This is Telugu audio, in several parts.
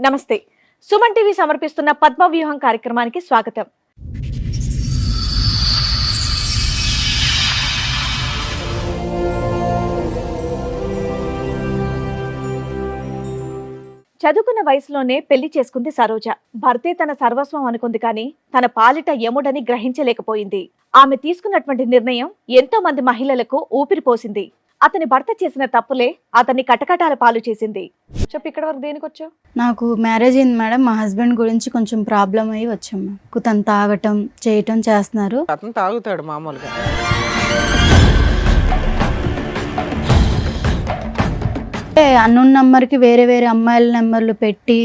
నమస్తే. సుమన్ టీవీ సమర్పిస్తున్న పద్మవ్యూహం కార్యక్రమానికి స్వాగతం. చదువుకున్న వయసులోనే పెళ్లి చేసుకుంది సరోజ. భర్తే తన సర్వస్వం అనుకుంది కానీ తన పాలిట యముడని గ్రహించలేకపోయింది. ఆమె తీసుకున్నటువంటి నిర్ణయం ఎంతో మంది మహిళలకు ఊపిరిపోసింది. అతని భర్త చేసిన తప్పులే అతన్ని కటకటాల పాలు చేసింది. చెప్పు, ఇక్కడ వరకు దేనికి వచ్చావు? నాకు మ్యారేజ్ అయింది మేడం. మా హస్బెండ్ గురించి కొంచెం ప్రాబ్లం అయ్యి వచ్చాము. తను తాగటం చేయటం చేస్తున్నారు. అతను తాగుతాడు మామూలుగా. అన్నోన్ నెంబర్కి వేరే వేరే అమ్మాయిల నెంబర్లు పెట్టి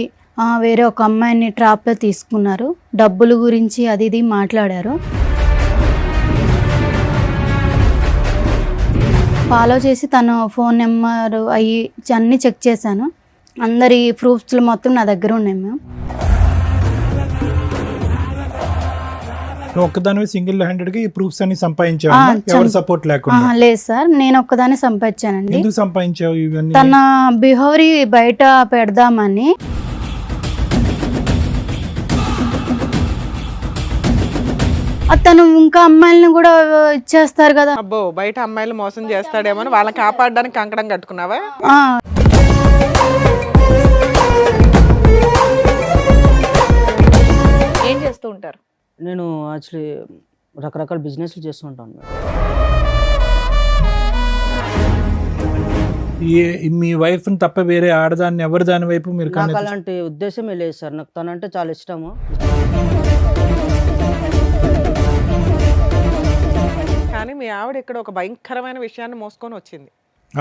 వేరే ఒక అమ్మాయిని ట్రాప్లో తీసుకున్నారు. డబ్బుల గురించి అది ఇది మాట్లాడారు. ఫాలో చేసి తను ఫోన్ నెంబర్ అవి అన్నీ చెక్ చేశాను. అందరి ప్రూఫ్స్లు మొత్తం నా దగ్గర ఉన్నాయి మ్యామ్. ఒక్కదాని సింగిల్ హ్యాండెడ్ గా ఈ ప్రూఫ్స్ అన్ని సంపాదించావు? ఎవరు సపోర్ట్ లేకుండా? లేదు సార్, నేను ఒక్కదాన్ని సంపాదించానండి. ఎందుకు సంపాదించావు ఇవన్నీ? తన బిహేవియర్ బయట పెడదామని. తను ఇంకా అమ్మాయిలను కూడా ఇచ్చేస్తారు కదా. అబ్బో, బయట అమ్మాయిలు మోసం చేస్తాడేమో అని వాళ్ళని కాపాడడానికి కంకణం కట్టుకున్నావా? ఏం చేస్తూ ఉంటారు? నేను యాక్చువల్లీ రకరకాల బిజినెస్లు చేస్తూ ఉంటాను. మీ వైఫ్ తప్ప వేరే ఆడదాన్ని ఎవరు దాని వైపు మీరు? నాకు అలాంటి ఉద్దేశమే లేదు సార్. నాకు తనంటే చాలా ఇష్టము. కానీ మీ ఆవిడ ఇక్కడ ఒక భయంకరమైన విషయాన్ని మోసుకొని వచ్చింది,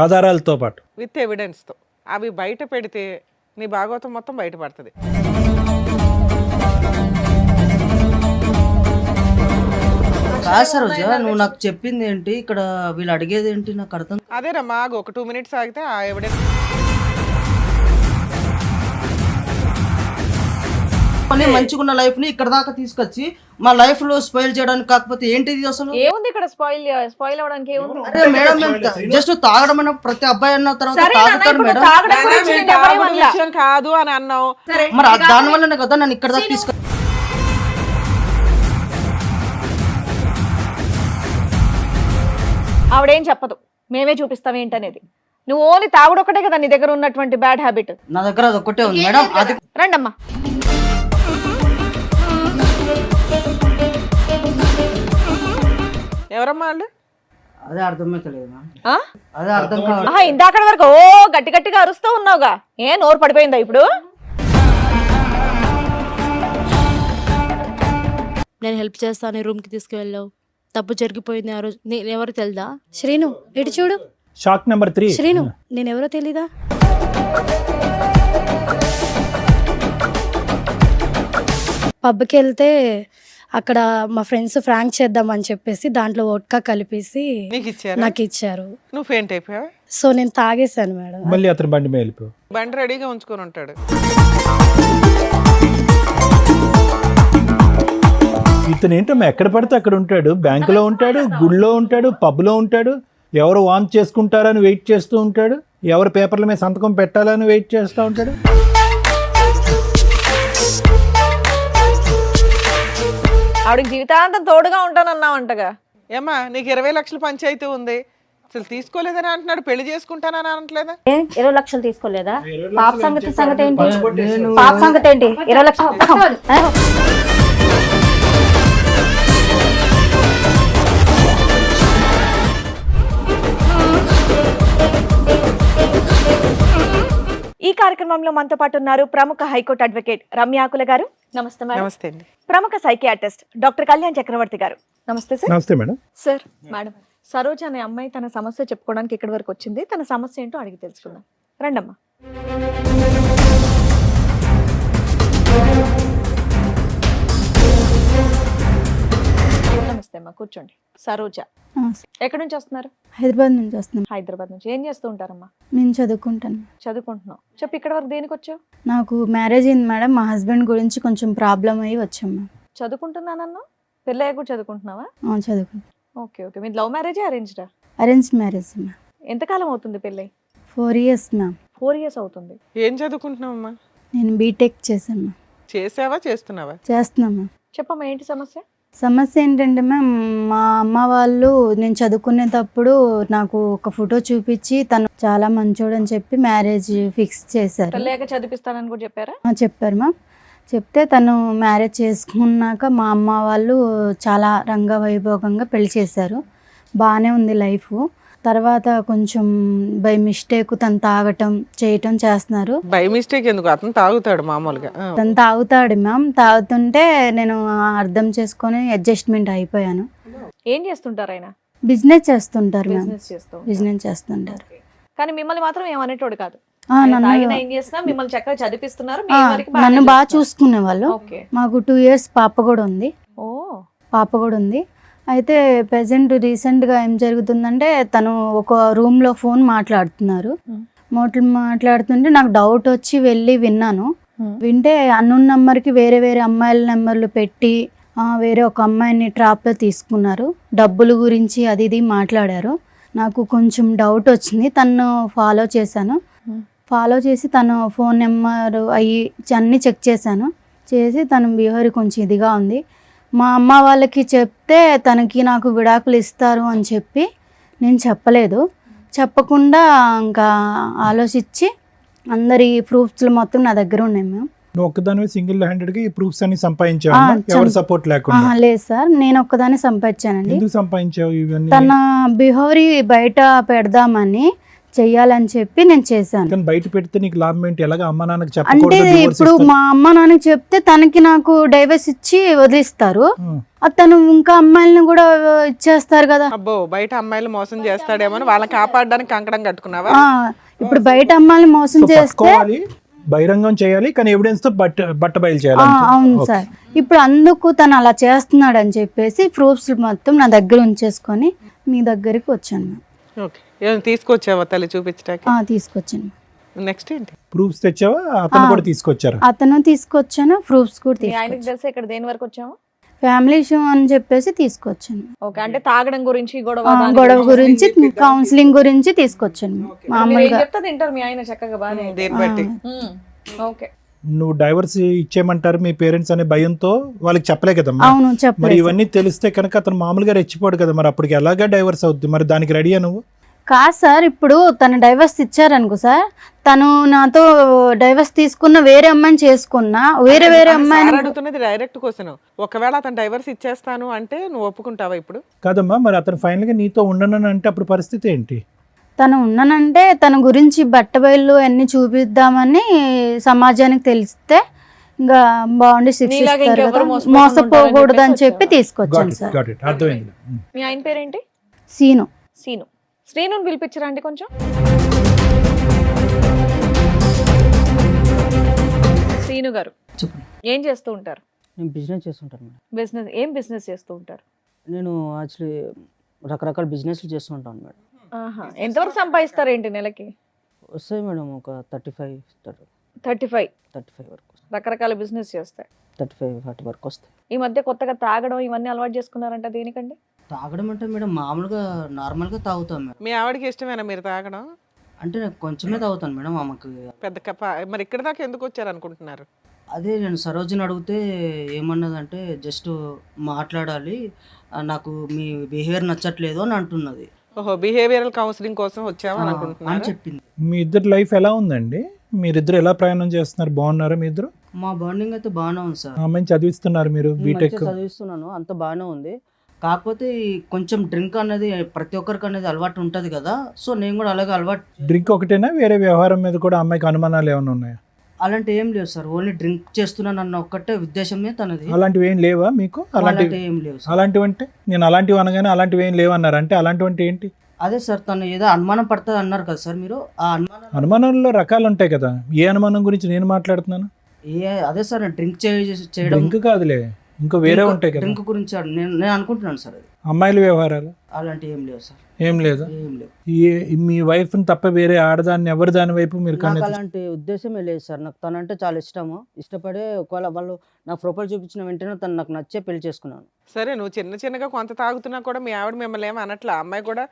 ఆధారాలతో పాటు, విత్ ఎవిడెన్స్తో. అవి బయట పెడితే నీ భాగవతం మొత్తం బయటపడుతుంది. కాదు సార్, నువ్వు నాకు చెప్పింది ఏంటి, ఇక్కడ వీళ్ళు అడిగేది ఏంటి నాకు అర్థం. అదేనమ్మా, ఒక 2 minutes ఆగితే ఆ ఎవిడెన్స్. మంచిగా ఉన్న లైఫ్ ని ఇక్కడ దాకా తీసుకొచ్చి మా లైఫ్ లో స్పాయిల్ చేయడానికి, కాకపోతే ఏంటిది అసలు? ఏముంది ఇక్కడ? స్పాయిల్ అవడానికి ఏముంది? అరే మేడం, జస్ట్ తాగడం అన్న ప్రతి అబ్బాయి అన్న తర్వాత తాగుతాడు మేడం. విషయం కాదు అని అన్నావు, మరి దాని వల్లనే కదా నన్ను ఇక్కడ దాకా తీసుకొచ్చి. ఆవిడేం చెప్పదు, మేమే చూపిస్తాం ఏంటనేది. నువ్వు ఓన్లీ తాగుడు ఒకటే కదా నీ దగ్గర ఉన్నటువంటి బ్యాడ్ హ్యాబిట్. నా దగ్గర అది ఒకటే ఉంది మేడం. అది రండమ్మా. ఎవరమ్మా వాళ్ళు? అదే అర్థమైతలేదు మ్యామ్. అదే అర్థం కాదు. ఇందాక వరకు ఓ గట్టి గట్టిగా అరుస్తూ ఉన్నావుగా, ఏ నోరు పడిపోయిందా ఇప్పుడు? నేను హెల్ప్ చేస్తాను, రూమ్కి తీసుకువెళ్ళావు, తప్పు జరిగిపోయింది. ఆ రోజు నేను ఎవరో తెలుదా? శ్రీను, ఇటు చూడు. Shock number 3. శ్రీను, నేను ఎవరో తెలీదా? పబ్కి వెళ్తే అక్కడ మా ఫ్రెండ్స్ ఫ్రాంక్ చేద్దామని చెప్పేసి దాంట్లో వోడ్కా కలిపేసి నాకు ఇచ్చారు. నువ్వు ఫెయింట్ అయిపోయావా? సో నేను తాగేశాను మేడం. మళ్ళీ అతను బండి మీద వెళ్ళిపో. బండి రెడీగా ఉంచుకొని ఉంటాడు. ఇతను ఏంటమ్మా ఎక్కడ పడితే అక్కడ ఉంటాడు. బ్యాంకులో ఉంటాడు, గుళ్ళో ఉంటాడు, పబ్లో ఉంటాడు. ఎవరు వాన్ చేసుకుంటారని వెయిట్ చేస్తూ ఉంటాడు. ఎవరు పేపర్ల మీద సంతకం పెట్టాలని వెయిట్ చేస్తూ ఉంటాడు. ఆవిడకి జీవితాంతం తోడుగా ఉంటానన్నావంటగా. ఏమ్మా, నీకు 20 లక్షల పంచాయతీ ఉంది, అసలు తీసుకోలేదని అంటున్నాడు. పెళ్లి చేసుకుంటానని అనట్లేదా? 20 లక్షలు తీసుకోలేదా? పాప సంగతి ఏంటి? పాప సంగతి ఏంటి? 20 లక్షలు. ఈ కార్యక్రమంలో మనతో పాటు ఉన్నారు ప్రముఖ హైకోర్టు అడ్వకేట్ రమ్య ఆకుల గారు. నమస్తే మేడం. నమస్తే అండి. ప్రముఖ సైకియాట్రిస్ట్ డాక్టర్ కళ్యాణ్ చక్రవర్తి గారు. నమస్తే సార్. నమస్తే మేడం. సార్, మేడం, సరోజ అనే అమ్మాయి తన సమస్య చెప్పుకోవడానికి ఇక్కడి వరకు వచ్చింది. తన సమస్య ఏంటో అడిగి తెలుసుకుందాం. రండమ్మా. నమస్తే అమ్మా, కూర్చోండి. సరోజ ఎక్కడి నుంచి వస్తున్నారు? హైదరాబాద్ నుంచి వస్తున్నాను. హైదరాబాద్ నుంచి. ఏం చేస్తూ ఉంటారమ్మా? నేను చదువుకుంటాను. చదువుకుంటున్నావు. చెప్పు, ఇక్కడ వరకు దేనికి వచ్చావు? నాకు మ్యారేజ్ అయింది మేడం. మా హస్బెండ్ గురించి కొంచెం ప్రాబ్లం అయ్యి వచ్చాము. చదువుకుంటున్నానన్నా? పెళ్ళయ్య కూడా చదువుకుంటున్నావా? చదువుకుంటాను. Okay okay. మీది లవ్ మ్యారేజా అరేంజ్డా? Arranged marriage ma'am. ఎంతకాలం అవుతుంది పెళ్ళై? 4 years మ్యామ్. 4 years అవుతుంది. ఏం చదువుకుంటున్నావమ్మా? నేను బీటెక్ చేశాను మ్యామ్. చేసావా చేస్తున్నావా? చేస్తున్నాను మ్యామ్. చెప్పమ్మా ఏంటి సమస్య? సమస్య ఏంటంటే మ్యామ్, మా అమ్మ వాళ్ళు నేను చదువుకునేటప్పుడు నాకు ఒక ఫోటో చూపించి తను చాలా మంచోడు అని చెప్పి మ్యారేజ్ ఫిక్స్ చేశారు. లేక చదివిస్తానని కూడా చెప్పారా? చెప్పారు మ్యామ్. చెప్తే తను మ్యారేజ్ చేసుకున్నాక మా అమ్మ వాళ్ళు చాలా రంగవైభోగంగా పెళ్లి చేశారు. బాగానే ఉంది లైఫ్. తర్వాత కొంచెం బై మిస్టేక్ తను తాగటం చేయటం చేస్తున్నారు. బై మిస్టేక్ ఎందుకు, అతను తాగుతాడు మామూలుగా. తను తాగుతాడు మ్యామ్. తాగుతుంటే నేను అర్థం చేసుకొని అడ్జస్ట్మెంట్ అయిపోయాను. ఏం చేస్తుంటారు ఆయన? బిజినెస్ చేస్తుంటారు మ్యామ్. బిజినెస్ చేస్తూ బిజినెస్ చేస్తుంటారు. కానీ మిమ్మల్ని మాత్రం ఏమనేటోడు కాదు. ఆ, నన్ను తాగినా ఏం చేసినా మిమ్మల్ని చక్కగా చదివిస్తున్నారు. మీ వరకు బాగానే నన్ను బాగా చూస్తున్నారు. చూసుకునేవాళ్ళు. ఓకే. మాకు 2 years పాప కూడా ఉంది. ఓ అయితే ప్రెసెంట్ రీసెంట్గా ఏం జరుగుతుందంటే తను ఒక రూమ్లో ఫోన్ మాట్లాడుతున్నారు. మాట్లాడుతుంటే నాకు డౌట్ వచ్చి వెళ్ళి విన్నాను. వింటే అన్నోన్ నెంబర్కి వేరే వేరే అమ్మాయిల నెంబర్లు పెట్టి వేరే ఒక అమ్మాయిని ట్రాప్లో తీసుకున్నారు. డబ్బుల గురించి అది ఇది మాట్లాడారు. నాకు కొంచెం డౌట్ వచ్చింది. తను ఫాలో చేశాను. ఫాలో చేసి తను ఫోన్ నెంబర్ అన్నీ చెక్ చేశాను. చేసి తన బిహేవియర్ కొంచెం ఇదిగా ఉంది. మా అమ్మ వాళ్ళకి చెప్తే తనకి నాకు విడాకులు ఇస్తారు అని చెప్పి నేను చెప్పలేదు. చెప్పకుండా ఇంకా ఆలోచించి అందరి ప్రూఫ్స్ మొత్తం నా దగ్గర ఉన్నాయి మ్యామ్. నువ్వు ఒక్కదానివే సింగిల్ హ్యాండెడ్ గా ఈ ప్రూఫ్స్ అన్ని సంపాదించావు? ఎవరు సపోర్ట్ లేకుండా? లేదు సార్, నేను ఒక్కదాన్ని సంపాదించానండి. ఎందుకు సంపాదించావు ఇవన్నీ? తన బిహేవియర్ బయట పెడదామని చెయ్యాలని చెప్పి నేను చేశాను. కానీ బయట పెడితే నీకు లాభం ఏంటి? ఎలాగ అమ్మ నాన్నకి అంటే చెప్పకూడదు? ఇప్పుడు మా అమ్మ నాన్నకి చెప్తే తనకి నాకు డైవర్స్ ఇచ్చి వదిలిస్తారు. తను ఇంకా అమ్మాయిలను కూడా ఇచ్చేస్తారు కదా. అబ్బో, బయట అమ్మాయిలు మోసం చేస్తాడేమో అని వాళ్ళని కాపాడడానికి కంకణం కట్టుకున్నావా? ఇప్పుడు బయట అమ్మాయిని మోసం చేస్తే బహిరంగం చేయాలి, కానీ ఎవిడెన్స్ తో బట్ట బయలు చేయాలి. అవును సార్. ఇప్పుడు అందుకు తను అలా చేస్తున్నాడు అని చెప్పేసి ప్రూఫ్స్ మొత్తం నా దగ్గర ఉంచేసుకొని మీ దగ్గరికి వచ్చాను. ఓకే, ఏమైనా తీసుకొచ్చావా తల్లి చూపించడానికి? తీసుకొచ్చాను. నెక్స్ట్ ఏంటి? ప్రూఫ్స్ తెచ్చావా? అతను కూడా తీసుకొచ్చారా? అతను తీసుకొచ్చాను, ప్రూఫ్స్ కూడా మీ ఆయనకి తీసుకొచ్చాను. తెలిసి ఇక్కడ దేని వరకు వచ్చాము? ఫ్యామిలీ ఇష్యూ అని చెప్పేసి తీసుకొచ్చాను. ఓకే, అంటే తాగడం గురించి గొడవ గురించి కౌన్సిలింగ్ గురించి తీసుకొచ్చాను. మీరు ఏం మామూలుగా చెప్తే తింటారు మీ ఆయన చక్కగా బాగానే. దేని బట్టి? ఓకే. నువ్వు డైవర్స్ ఇచ్చేయమంటారు మీ పేరెంట్స్ అనే భయంతో వాళ్ళకి చెప్పలే కదమ్మా. అవును మరి చెప్పలేదు. ఇవన్నీ తెలిస్తే కనుక అతను మామూలుగా రెచ్చిపోడు కదా, మరి అప్పటికి ఎలాగా డైవర్స్ అవుద్ది? మరి దానికి రెడీయా నువ్వు? కాదు సార్, ఇప్పుడు తను డైవర్స్ ఇచ్చారనుకో సార్, తను నాతో డైవర్స్ తీసుకున్న వేరే అమ్మాయిని చేసుకున్నా వేరే అమ్మాయిని సార్ అడుగుతున్నది డైరెక్ట్ క్వశ్చన్. ఒకవేళ అతను డైవర్స్ ఇచ్చేస్తాను అంటే నువ్వు ఒప్పుకుంటావా ఇప్పుడు? కాదమ్మా, మరి అతను ఫైనల్ గా నీతో ఉండను అంటే అప్పుడు పరిస్థితి ఏంటి? తను ఉన్నానంటే తన గురించి బట్టబయలు అన్ని చూపిద్దామని సమాజానికి తెలిస్తే ఇంకా బాగుండి శిక్ష నీలాగా ఇస్తారు ఇంకెవరు కదా, మోసపోకుండా మోసపోకూడదు అని ఉంటారని చెప్పి చెప్పేసి తీసుకొచ్చాను సార్. Got it. అర్థమైంది. మీ ఆయన పేరేంటి? సీను. శ్రీను. శ్రీనుని పిలిపించరా అండి కొంచెం. శ్రీను గారు చెప్పండి. ఏం చేస్తూ ఉంటారు? నేను బిజినెస్ చేస్తుంటాను మేడం. బిజినెస్ ఏం బిజినెస్ చేస్తూ ఉంటారు? నేను యాక్చువల్లీ రకరకాల బిజినెస్లు చేస్తుంటాను మేడం. ఎంతవరకు సంపాదిస్తారు ఏంటి నెలకి? వస్తాయి మేడం ఒక 35 35 వరకు, రకరకాల బిజినెస్ చేస్తాయి. 35-40 వరకు వస్తాయి. ఈ మధ్య కొత్తగా తాగడం ఇవన్నీ అలవాటు చేసుకున్నారంట, దేనికండి? తాగడం అంటే మేడం మామూలుగా నార్మల్గా తాగుతాం మేడం. మీ ఆవిడకి ఇష్టమేనా మీరు తాగడం? అంటే నేను కొంచెమే తాగుతాను మేడం. ఆమెకు పెద్ద మరి ఇక్కడ దాకా ఎందుకు వచ్చారు అనుకుంటున్నారు? అదే నేను సరోజిని అడిగితే ఏమన్నదంటే జస్ట్ మాట్లాడాలి, నాకు మీ బిహేవియర్ నచ్చట్లేదు అని అంటున్నది. ఓహో, బిహేవియరల్ కౌన్సిలింగ్ కోసం వచ్చావా అని అనుకుంటున్నారు? చెప్పింది. మీ ఇద్దరు లైఫ్ ఎలా ఉందండి? మీరిద్దరు ఎలా ప్రయాణం చేస్తున్నారు? బాగున్నారా మీ ఇద్దరు? మా బాండింగ్ అయితే బాగానే ఉంది సార్. అమ్మాయిని చదివిస్తున్నారు మీరు బీటెక్? మంచిగా చదివిస్తున్నాను, అంత బాగానే ఉంది. కాకపోతే ఈ కొంచెం డ్రింక్ అనేది ప్రతి ఒక్కరికి అనేది అలవాటు ఉంటుంది కదా, సో నేను కూడా అలాగే అలవాటు. డ్రింక్ ఒకటేనా, వేరే వ్యవహారం మీద కూడా అమ్మాయికి అనుమానాలు ఏమైనా ఉన్నాయా? అలాంటి ఏం లేవు సార్, ఓన్లీ డ్రింక్ చేస్తున్నాను అన్న ఒక్కటే ఉద్దేశమే తనది. అలాంటివి ఏం లేవా మీకు? అలాంటి ఏం లేవు సార్. అలాంటివి అంటే నేను అలాంటివి అనగానే అలాంటివి ఏం లేవు అన్నారు, అంటే అలాంటివి అంటే ఏంటి? అదే సార్, తను ఏదో అనుమానం పడుతుంది అన్నారు కదా సార్ మీరు. ఆ అనుమానంలో రకాలు ఉంటాయి కదా, ఏ అనుమానం గురించి నేను మాట్లాడుతున్నాను? అదే సార్, డ్రింక్ చేయడం. డ్రింక్ కాదులే, ఇంకో వేరే ఉంటాయి కదా. డ్రింక్ గురించి నేను అనుకుంటున్నాను సార్. అది అమ్మాయిల వ్యవహారాలు అలాంటి ఏం లేవు సార్. ఏం లేదు. ఏం లేవు. మీ వైఫ్ తప్ప వేరే ఆడదాన్ని ఎవరి దాని వైపు మీరు నాకు అలాంటి ఉద్దేశమే లేదు సార్. నాకు తనంటే చాలా ఇష్టము. ఇష్టపడే ఒకవేళ వాళ్ళు నాకు ప్రొఫైల్ చూపించిన వెంటనే తను నాకు నచ్చే పెళ్లి చేసుకున్నాను. సరే, నువ్వు చిన్నగా కొంత తాగుతున్నా కూడా మీ ఆవిడ మిమ్మల్ని ఏమీ అనట్లా. అమ్మాయి కూడా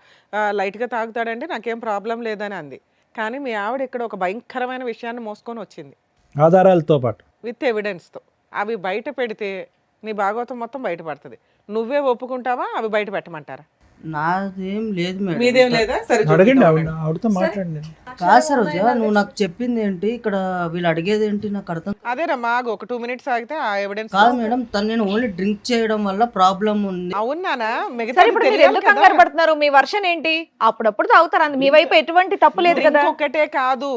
లైట్గా తాగుతాడంటే నాకేం ప్రాబ్లం లేదని అంది. కానీ మీ ఆవిడ ఇక్కడ ఒక భయంకరమైన విషయాన్ని మోసుకొని వచ్చింది. ఆధారాలతో పాటు. విత్ ఎవిడెన్స్తో అవి బయట పెడితే నీ భాగవతం మొత్తం బయటపడుతుంది. నువ్వే ఒప్పుకుంటావా అవి బయట పెట్టమంటారా? నాదేం లేదు మీదేం మేడం. లేదా? సరే అడగండి, చూపిద్దాం. ఆవిడతో మాట్లాడండి. కాదు సరోజ, నువ్వు నాకు చెప్పింది ఏంటి, ఇక్కడ వీళ్ళు అడిగేది ఏంటి నాకు అర్థం అదేనమ్మా, ఆగు, ఒక 2 minutes ఆగితే ఆ ఎవిడెన్స్. కాదు మేడం. తను నేను ఓన్లీ డ్రింక్ చేయడం వల్ల ప్రాబ్లం ఉంది. అవునానా? సరే మిగతా ఇప్పుడు మీరు ఎందుకు కంగారు పడుతున్నారు? మీ వర్షన్ ఏంటి? అప్పుడప్పుడు తాగుతారు, మీ వైపు ఎటువంటి తప్పు లేదు కదా. ఒకటే కాదు